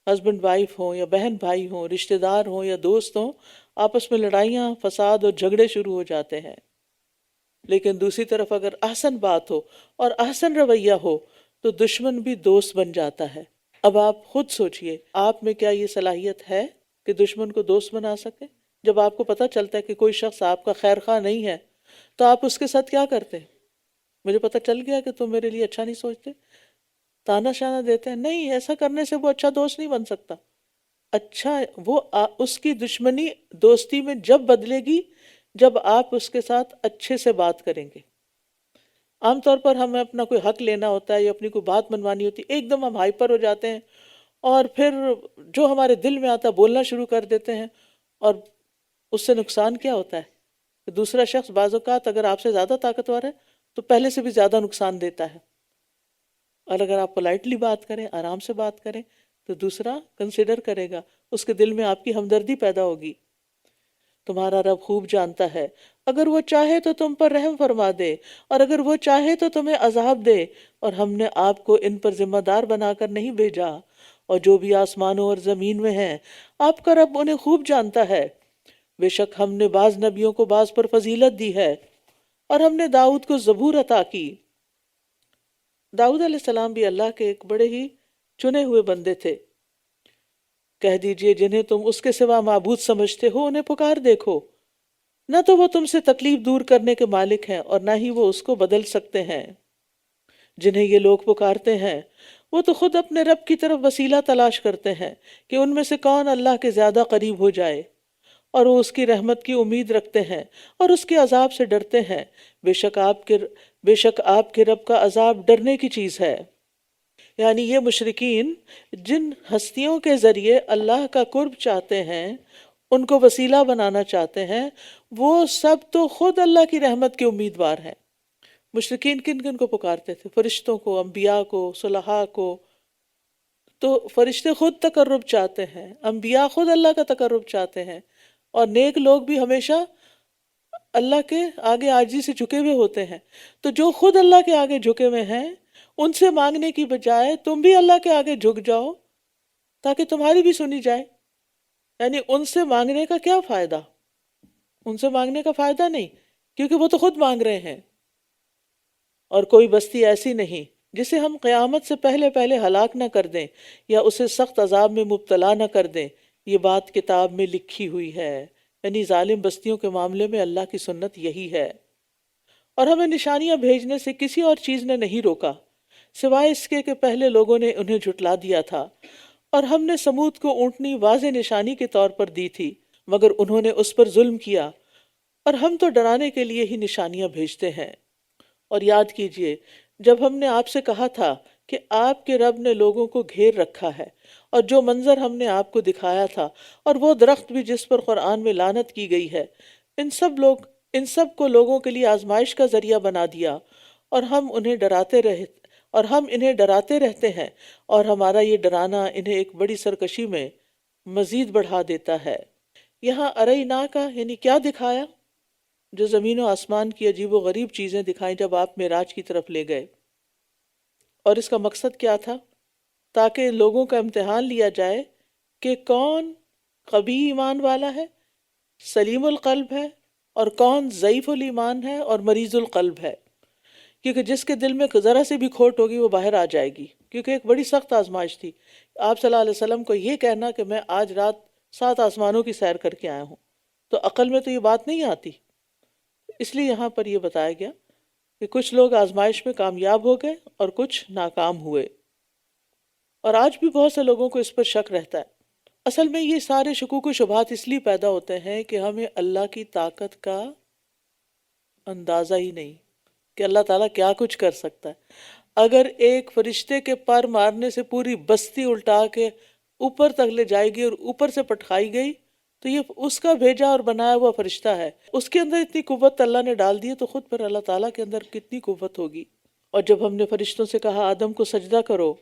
ہسبینڈ وائف ہوں یا بہن بھائی ہوں، رشتہ دار ہوں یا دوست ہوں، آپس میں لڑائیاں، فساد اور جھگڑے شروع ہو جاتے ہیں۔ لیکن دوسری طرف اگر احسن بات ہو اور احسن رویہ ہو تو دشمن بھی دوست بن جاتا ہے۔ اب آپ خود سوچئے، آپ میں کیا یہ صلاحیت ہے کہ دشمن کو دوست بنا سکے؟ جب آپ کو پتہ چلتا ہے کہ کوئی شخص آپ کا خیر خواہ نہیں ہے تو آپ اس کے ساتھ کیا کرتے ہیں؟ مجھے پتہ چل گیا کہ تم میرے لیے اچھا نہیں سوچتے، تانا شانہ دیتے ہیں، نہیں، ایسا کرنے سے وہ اچھا دوست نہیں بن سکتا۔ اچھا، وہ اس کی دشمنی دوستی میں جب بدلے گی جب آپ اس کے ساتھ اچھے سے بات کریں گے۔ عام طور پر ہمیں اپنا کوئی حق لینا ہوتا ہے یا اپنی کوئی بات منوانی ہوتی ہے، ایک دم ہم ہائپر ہو جاتے ہیں اور پھر جو ہمارے دل میں آتا ہے بولنا شروع کر دیتے ہیں، اور اس سے نقصان کیا ہوتا ہے کہ دوسرا شخص بعض اوقات اگر آپ سے زیادہ طاقتور ہے تو پہلے سے بھی زیادہ نقصان دیتا ہے، اور اگر آپ پولائٹلی بات کریں، آرام سے بات کریں تو دوسرا کنسیڈر کرے گا، اس کے دل میں آپ کی ہمدردی پیدا ہوگی۔ تمہارا رب خوب جانتا ہے، اگر وہ چاہے تو تم پر رحم فرما دے، اور اگر وہ چاہے تو تمہیں عذاب دے، اور ہم نے آپ کو ان پر ذمہ دار بنا کر نہیں بھیجا، اور جو بھی آسمانوں اور زمین میں ہیں آپ کا رب انہیں خوب جانتا ہے۔ بے شک ہم نے بعض نبیوں کو بعض پر فضیلت دی ہے، اور ہم نے داؤد کو زبور عطا کی۔ داؤد علیہ السلام بھی اللہ کے ایک بڑے ہی چنے ہوئے بندے تھے۔ کہہ دیجئے جنہیں تم اس کے سوا معبود سمجھتے ہو انہیں پکار دیکھو، نہ تو وہ تم سے تکلیف دور کرنے کے مالک ہیں اور نہ ہی وہ اس کو بدل سکتے ہیں۔ جنہیں یہ لوگ پکارتے ہیں وہ تو خود اپنے رب کی طرف وسیلہ تلاش کرتے ہیں کہ ان میں سے کون اللہ کے زیادہ قریب ہو جائے، اور وہ اس کی رحمت کی امید رکھتے ہیں اور اس کے عذاب سے ڈرتے ہیں۔ بے شک آپ کے رب کا عذاب ڈرنے کی چیز ہے۔ یعنی یہ مشرکین جن ہستیوں کے ذریعے اللہ کا قرب چاہتے ہیں، ان کو وسیلہ بنانا چاہتے ہیں، وہ سب تو خود اللہ کی رحمت کے امیدوار ہیں۔ مشرکین کن کن کو پکارتے تھے؟ فرشتوں کو، انبیاء کو، صلحاء کو۔ تو فرشتے خود تقرب چاہتے ہیں، انبیاء خود اللہ کا تقرب چاہتے ہیں، اور نیک لوگ بھی ہمیشہ اللہ کے آگے عاجزی سے جھکے ہوئے ہوتے ہیں۔ تو جو خود اللہ کے آگے جھکے ہوئے ہیں ان سے مانگنے کی بجائے تم بھی اللہ کے آگے جھک جاؤ تاکہ تمہاری بھی سنی جائے۔ یعنی ان سے مانگنے کا کیا فائدہ؟ ان سے مانگنے کا فائدہ نہیں، کیونکہ وہ تو خود مانگ رہے ہیں۔ اور کوئی بستی ایسی نہیں جسے ہم قیامت سے پہلے ہلاک نہ کر دیں یا اسے سخت عذاب میں مبتلا نہ کر دیں، یہ بات کتاب میں لکھی ہوئی ہے۔ یعنی ظالم بستیوں کے معاملے میں اللہ کی سنت یہی ہے۔ اور ہمیں نشانیاں بھیجنے سے کسی اور چیز نے نہیں روکا سوائے اس کے کہ پہلے لوگوں نے انہیں جھٹلا دیا تھا، اور ہم نے سمود کو اونٹنی واضح نشانی کے طور پر دی تھی، مگر انہوں نے اس پر ظلم کیا، اور ہم تو ڈرانے کے لیے ہی نشانیاں بھیجتے ہیں۔ اور یاد کیجئے جب ہم نے آپ سے کہا تھا کہ آپ کے رب نے لوگوں کو گھیر رکھا ہے، اور جو منظر ہم نے آپ کو دکھایا تھا، اور وہ درخت بھی جس پر قرآن میں لعنت کی گئی ہے، ان سب کو لوگوں کے لیے آزمائش کا ذریعہ بنا دیا، اور ہم انہیں ڈراتے رہے اور ہم انہیں ڈراتے رہتے ہیں، اور ہمارا یہ ڈرانا انہیں ایک بڑی سرکشی میں مزید بڑھا دیتا ہے۔ یہاں ارئینا کا یعنی کیا دکھایا؟ جو زمین و آسمان کی عجیب و غریب چیزیں دکھائیں جب آپ معراج کی طرف لے گئے۔ اور اس کا مقصد کیا تھا؟ تاکہ لوگوں کا امتحان لیا جائے کہ کون قوی ایمان والا ہے، سلیم القلب ہے، اور کون ضعیف الایمان ہے اور مریض القلب ہے۔ کیونکہ جس کے دل میں ذرا سے بھی کھوٹ ہوگی وہ باہر آ جائے گی، کیونکہ ایک بڑی سخت آزمائش تھی۔ آپ صلی اللہ علیہ وسلم کو یہ کہنا کہ میں آج رات 7 آسمانوں کی سیر کر کے آیا ہوں، تو عقل میں تو یہ بات نہیں آتی۔ اس لیے یہاں پر یہ بتایا گیا کہ کچھ لوگ آزمائش میں کامیاب ہو گئے اور کچھ ناکام ہوئے، اور آج بھی بہت سے لوگوں کو اس پر شک رہتا ہے۔ اصل میں یہ سارے شکوک و شبہات اس لیے پیدا ہوتے ہیں کہ ہمیں اللہ کی طاقت کا اندازہ ہی نہیں کہ اللہ تعالیٰ کیا کچھ کر سکتا ہے۔ اگر ایک فرشتے کے پر مارنے سے پوری بستی الٹا کے اوپر تک لے جائے گی اور اوپر سے پٹکائی گئی تو یہ اس کا بھیجا اور بنایا ہوا فرشتہ ہے، اس کے اندر اتنی قوت اللہ نے ڈال دی ہے، تو خود پر اللہ تعالیٰ کے اندر کتنی قوت ہوگی۔ اور جب ہم نے فرشتوں سے کہا آدم کو سجدہ کرو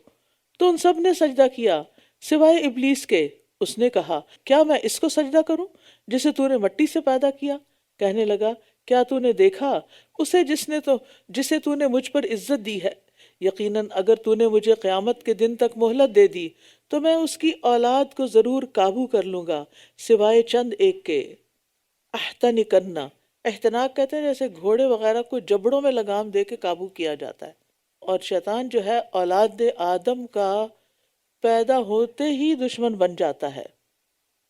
تو ان سب نے سجدہ کیا سوائے ابلیس کے۔ اس نے کہا کیا میں اس کو سجدہ کروں جسے تو نے مٹی سے پیدا کیا؟ کہنے لگا کیا تو نے دیکھا اسے جسے تو نے مجھ پر عزت دی ہے؟ یقیناً اگر تو نے مجھے قیامت کے دن تک مہلت دے دی تو میں اس کی اولاد کو ضرور قابو کر لوں گا سوائے چند ایک کے۔ احتنکننا، احتناک کہتے ہیں جیسے گھوڑے وغیرہ کو جبڑوں میں لگام دے کے قابو کیا جاتا ہے۔ اور شیطان جو ہے اولاد آدم کا پیدا ہوتے ہی دشمن بن جاتا ہے،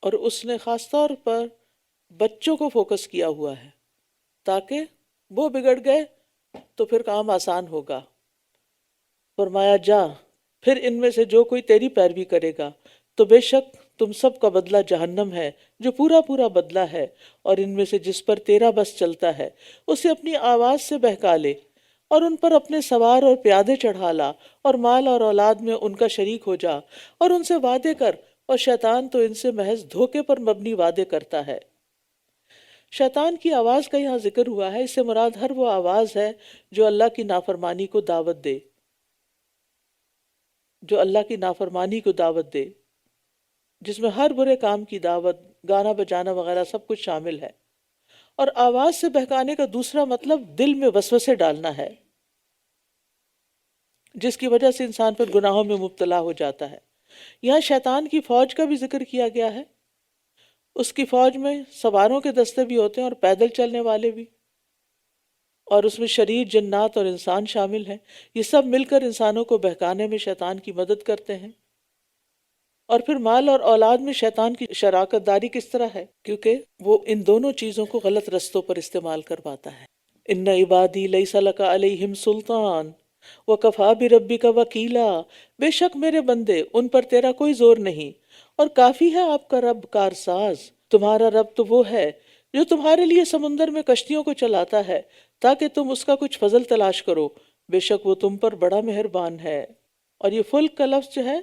اور اس نے خاص طور پر بچوں کو فوکس کیا ہوا ہے تاکہ وہ بگڑ گئے تو پھر کام آسان ہوگا۔ فرمایا جا پھر ان میں سے جو کوئی تیری پیروی کرے گا تو بے شک تم سب کا بدلہ جہنم ہے جو پورا پورا بدلہ ہے، اور ان میں سے جس پر تیرا بس چلتا ہے اسے اپنی آواز سے بہکا لے، اور ان پر اپنے سوار اور پیادے چڑھا لا، اور مال اور اولاد میں ان کا شریک ہو جا، اور ان سے وعدے کر، اور شیطان تو ان سے محض دھوکے پر مبنی وعدے کرتا ہے۔ شیطان کی آواز کا یہاں ذکر ہوا ہے، اس سے مراد ہر وہ آواز ہے جو اللہ کی نافرمانی کو دعوت دے، جو اللہ کی نافرمانی کو دعوت دے، جس میں ہر برے کام کی دعوت، گانا بجانا وغیرہ سب کچھ شامل ہے۔ اور آواز سے بہکانے کا دوسرا مطلب دل میں وسوسے ڈالنا ہے، جس کی وجہ سے انسان پر گناہوں میں مبتلا ہو جاتا ہے۔ یہاں شیطان کی فوج کا بھی ذکر کیا گیا ہے۔ اس کی فوج میں سواروں کے دستے بھی ہوتے ہیں اور پیدل چلنے والے بھی، اور اس میں شریر، جنات اور انسان شامل ہیں۔ یہ سب مل کر انسانوں کو بہکانے میں شیطان کی مدد کرتے ہیں۔ اور پھر مال اور اولاد میں شیطان کی شراکت داری کس طرح ہے؟ کیونکہ وہ ان دونوں چیزوں کو غلط رستوں پر استعمال کرواتا ہے۔ ان عبادی لیس لک علیہم سلطان وکفی بربک وکیلا، بے شک میرے بندے ان پر تیرا کوئی زور نہیں، اور کافی ہے آپ کا رب کارساز۔ تمہارا رب تو وہ ہے جو تمہارے لیے سمندر میں کشتیوں کو چلاتا ہے تاکہ تم اس کا کچھ فضل تلاش کرو، بے شک وہ تم پر بڑا مہربان ہے۔ اور یہ فلک کا لفظ جو ہے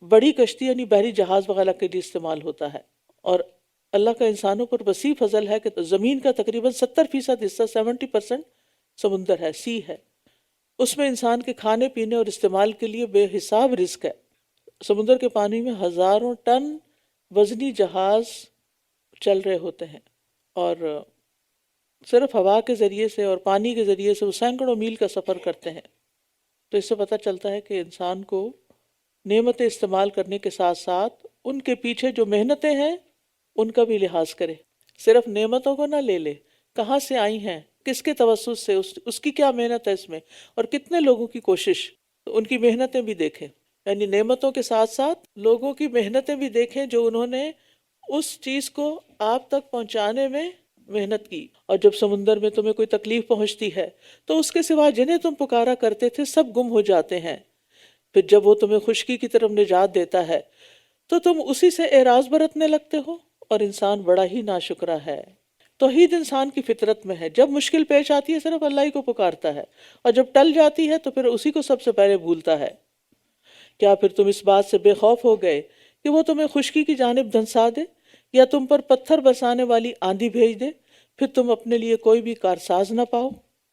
بڑی کشتی یعنی بحری جہاز وغیرہ کے لیے استعمال ہوتا ہے۔ اور اللہ کا انسانوں پر وسیع فضل ہے کہ زمین کا تقریباً 70% حصہ 70% سمندر ہے، سی ہے۔ اس میں انسان کے کھانے پینے اور استعمال کے لیے بے حساب رزق ہے۔ سمندر کے پانی میں ہزاروں ٹن وزنی جہاز چل رہے ہوتے ہیں، اور صرف ہوا کے ذریعے سے اور پانی کے ذریعے سے وہ سینکڑوں میل کا سفر کرتے ہیں۔ تو اس سے پتہ چلتا ہے کہ انسان کو نعمتیں استعمال کرنے کے ساتھ ساتھ ان کے پیچھے جو محنتیں ہیں ان کا بھی لحاظ کرے۔ صرف نعمتوں کو نہ لے لے، کہاں سے آئی ہیں، کس کے توسط سے، اس کی کیا محنت ہے اس میں، اور کتنے لوگوں کی کوشش، تو ان کی محنتیں بھی دیکھیں۔ یعنی نعمتوں کے ساتھ ساتھ لوگوں کی محنتیں بھی دیکھیں جو انہوں نے اس چیز کو آپ تک پہنچانے میں محنت کی۔ اور جب سمندر میں تمہیں کوئی تکلیف پہنچتی ہے تو اس کے سوا جنہیں تم پکارا کرتے تھے سب گم ہو جاتے ہیں، پھر جب وہ تمہیں خشکی کی طرف نجات دیتا ہے تو تم اسی سے اعراض برتنے لگتے ہو، اور انسان بڑا ہی ناشکرا ہے۔ توحید انسان کی فطرت میں ہے، جب مشکل پیش آتی ہے صرف اللہ ہی کو پکارتا ہے، اور جب ٹل جاتی ہے تو پھر اسی کو سب سے پہلے بھولتا ہے۔ کیا پھر تم اس بات سے بے خوف ہو گئے کہ وہ تمہیں خشکی کی جانب دھنسا دے، یا تم پر پتھر برسانے والی آندھی بھیج دے، پھر تم اپنے لیے کوئی بھی کارساز نہ پاؤ؟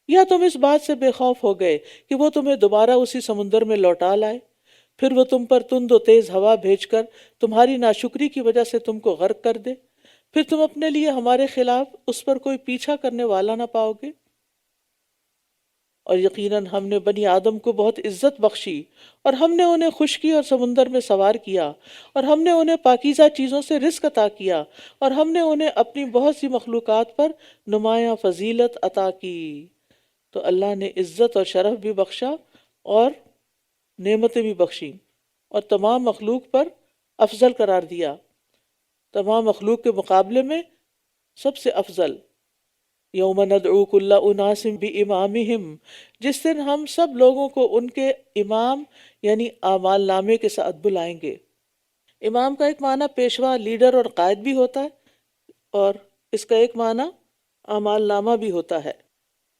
یا تم اس بات سے بے خوف ہو گئے کہ وہ تمہیں دوبارہ اسی سمندر میں لوٹا لائے، پھر وہ تم پر تند و تیز ہوا بھیج کر تمہاری ناشکری کی وجہ سے تم کو غرق کر دے، پھر تم اپنے لیے ہمارے خلاف اس پر کوئی پیچھا کرنے والا نہ پاؤ گے۔ اور یقیناً ہم نے بنی آدم کو بہت عزت بخشی، اور ہم نے انہیں خشکی اور سمندر میں سوار کیا، اور ہم نے انہیں پاکیزہ چیزوں سے رزق عطا کیا، اور ہم نے انہیں اپنی بہت سی مخلوقات پر نمایاں فضیلت عطا کی۔ تو اللہ نے عزت اور شرف بھی بخشا اور نعمتیں بھی بخشیں، اور تمام مخلوق پر افضل قرار دیا، تمام مخلوق کے مقابلے میں سب سے افضل۔ یوم ندعو کل اناس بامامہم، جس دن ہم سب لوگوں کو ان کے امام یعنی اعمال نامے کے ساتھ بلائیں گے۔ امام کا ایک معنی پیشوا، لیڈر اور قائد بھی ہوتا ہے، اور اس کا ایک معنی اعمال نامہ بھی ہوتا ہے،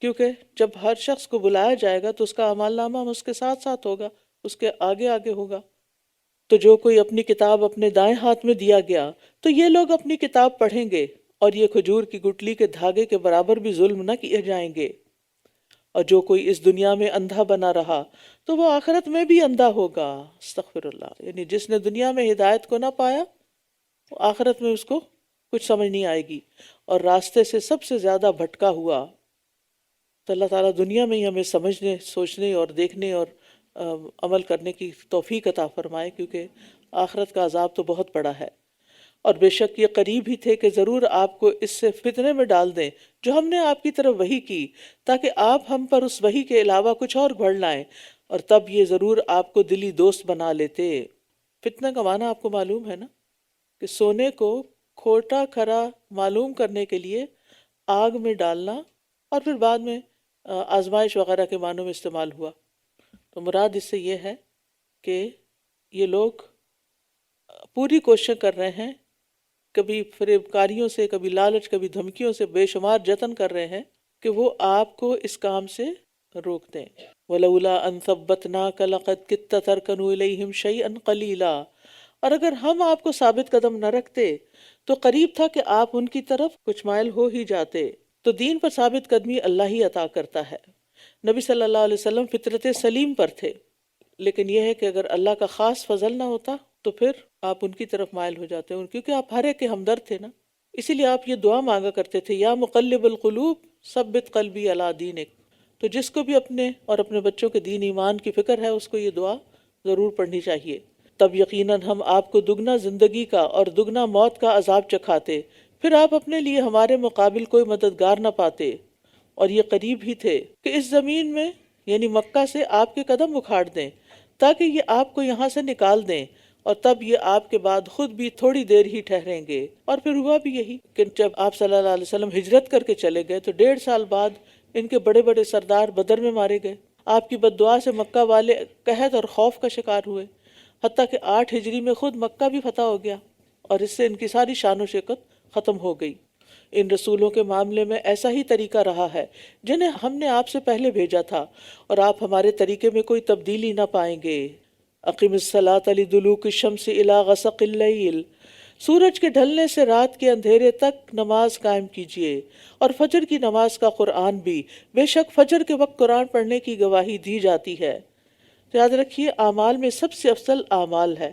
کیونکہ جب ہر شخص کو بلایا جائے گا تو اس کا اعمال نامہ اس کے ساتھ ساتھ ہوگا، اس کے آگے آگے ہوگا۔ تو جو کوئی اپنی کتاب اپنے دائیں ہاتھ میں دیا گیا تو یہ لوگ اپنی کتاب پڑھیں گے، اور یہ کھجور کی گٹلی کے دھاگے کے برابر بھی ظلم نہ کیے جائیں گے۔ اور جو کوئی اس دنیا میں اندھا بنا رہا تو وہ آخرت میں بھی اندھا ہوگا۔ استغفر اللہ، یعنی جس نے دنیا میں ہدایت کو نہ پایا وہ آخرت میں اس کو کچھ سمجھ نہیں آئے گی، اور راستے سے سب سے زیادہ بھٹکا ہوا۔ تو اللہ تعالیٰ دنیا میں ہی ہمیں سمجھنے، سوچنے اور دیکھنے اور عمل کرنے کی توفیق عطا فرمائے، کیونکہ آخرت کا عذاب تو بہت بڑا ہے۔ اور بے شک یہ قریب ہی تھے کہ ضرور آپ کو اس سے فتنے میں ڈال دیں جو ہم نے آپ کی طرف وحی کی، تاکہ آپ ہم پر اس وحی کے علاوہ کچھ اور گھڑ لائیں، اور تب یہ ضرور آپ کو دلی دوست بنا لیتے۔ فتنہ کا معنی آپ کو معلوم ہے نا، کہ سونے کو کھوٹا کھرا معلوم کرنے کے لیے آگ میں ڈالنا، اور پھر بعد میں آزمائش وغیرہ کے معنوں میں استعمال ہوا۔ تو مراد اس سے یہ ہے کہ یہ لوگ پوری کوشش کر رہے ہیں، کبھی فریب کاریوں سے، کبھی لالچ، کبھی دھمکیوں سے بے شمار جتن کر رہے ہیں کہ وہ آپ کو اس کام سے روک دیں۔ وَلَوْلَا أَن ثَبَّتْنَاكَ لَقَدْ كِدتَّ تَرْكَنُ إِلَيْهِمْ شَيْئًا قَلِيلًا، اور اگر ہم آپ کو ثابت قدم نہ رکھتے تو قریب تھا کہ آپ ان کی طرف کچھ مائل ہو ہی جاتے۔ تو دین پر ثابت قدمی اللہ ہی عطا کرتا ہے۔ نبی صلی اللہ علیہ وسلم فطرت سلیم پر تھے، لیکن یہ ہے کہ اگر اللہ کا خاص فضل نہ ہوتا تو پھر آپ ان کی طرف مائل ہو جاتے ہیں، کیونکہ آپ ہر ایک کے ہمدرد تھے نا۔ اسی لیے آپ یہ دعا مانگا کرتے تھے، یا مقلب القلوب ثبت قلبی علی دینک۔ تو جس کو بھی اپنے اور اپنے بچوں کے دین ایمان کی فکر ہے اس کو یہ دعا ضرور پڑھنی چاہیے۔ تب یقیناً ہم آپ کو دگنا زندگی کا اور دگنا موت کا عذاب چکھاتے، پھر آپ اپنے لیے ہمارے مقابل کوئی مددگار نہ پاتے۔ اور یہ قریب ہی تھے کہ اس زمین میں یعنی مکہ سے آپ کے قدم اکھاڑ دیں، تاکہ یہ آپ کو یہاں سے نکال دیں، اور تب یہ آپ کے بعد خود بھی تھوڑی دیر ہی ٹھہریں گے۔ اور پھر ہوا بھی یہی کہ جب آپ صلی اللہ علیہ وسلم ہجرت کر کے چلے گئے تو 1.5 سال بعد ان کے بڑے بڑے سردار بدر میں مارے گئے۔ آپ کی بد دعا سے مکہ والے قحط اور خوف کا شکار ہوئے، حتیٰ کہ 8 ہجری میں خود مکہ بھی فتح ہو گیا، اور اس سے ان کی ساری شان و شوکت ختم ہو گئی۔ ان رسولوں کے معاملے میں ایسا ہی طریقہ رہا ہے جنہیں ہم نے آپ سے پہلے بھیجا تھا، اور آپ ہمارے طریقے میں کوئی تبدیلی نہ پائیں گے۔ اقم الصلاۃ لدلوک الشمس الی غسق اللیل، سورج کے ڈھلنے سے رات کے اندھیرے تک نماز قائم کیجیے، اور فجر کی نماز کا قرآن بھی، بے شک فجر کے وقت قرآن پڑھنے کی گواہی دی جاتی ہے۔ تو یاد رکھیے اعمال میں سب سے افضل اعمال ہے،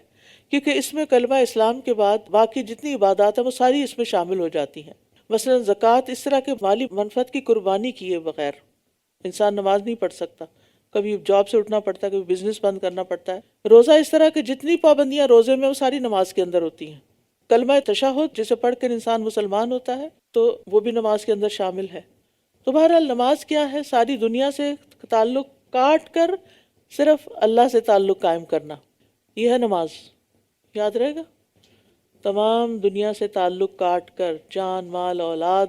کیونکہ اس میں کلمہ اسلام کے بعد باقی جتنی عبادات ہیں وہ ساری اس میں شامل ہو جاتی ہیں۔ مثلا زکوٰۃ اس طرح کے مالی منفعت کی قربانی کیے بغیر انسان نماز نہیں پڑھ سکتا، کبھی جاب سے اٹھنا پڑتا ہے، کبھی بزنس بند کرنا پڑتا ہے۔ روزہ اس طرح کہ جتنی پابندیاں روزے میں وہ ساری نماز کے اندر ہوتی ہیں۔ کلمہ تشہد جسے پڑھ کر انسان مسلمان ہوتا ہے تو وہ بھی نماز کے اندر شامل ہے۔ تو بہرحال نماز کیا ہے؟ ساری دنیا سے تعلق کاٹ کر صرف اللہ سے تعلق قائم کرنا، یہ ہے نماز۔ یاد رہے گا، تمام دنیا سے تعلق کاٹ کر، جان مال اولاد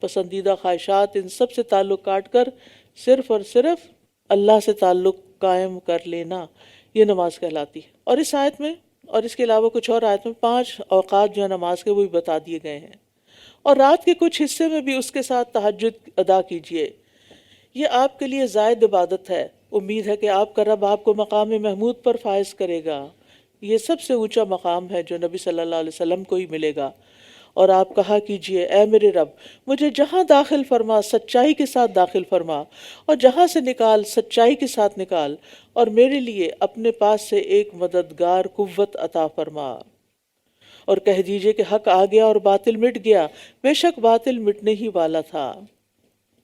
پسندیدہ خواہشات ان سب سے تعلق کاٹ کر صرف اور صرف اللہ سے تعلق قائم کر لینا، یہ نماز کہلاتی ہے۔ اور اس آیت میں اور اس کے علاوہ کچھ اور آیت میں 5 اوقات جو ہے نماز کے وہ بھی بتا دیے گئے ہیں۔ اور رات کے کچھ حصے میں بھی اس کے ساتھ تہجد ادا کیجیے، یہ آپ کے لیے زائد عبادت ہے۔ امید ہے کہ آپ کا رب آپ کو مقام محمود پر فائز کرے گا، یہ سب سے اونچا مقام ہے جو نبی صلی اللہ علیہ وسلم کو ہی ملے گا۔ اور آپ کہا کیجئے اے میرے رب مجھے جہاں داخل فرما سچائی کے ساتھ داخل فرما، اور جہاں سے نکال سچائی کے ساتھ نکال، اور میرے لیے اپنے پاس سے ایک مددگار قوت عطا فرما۔ اور کہہ دیجئے کہ حق آ گیا اور باطل مٹ گیا، بے شک باطل مٹنے ہی والا تھا۔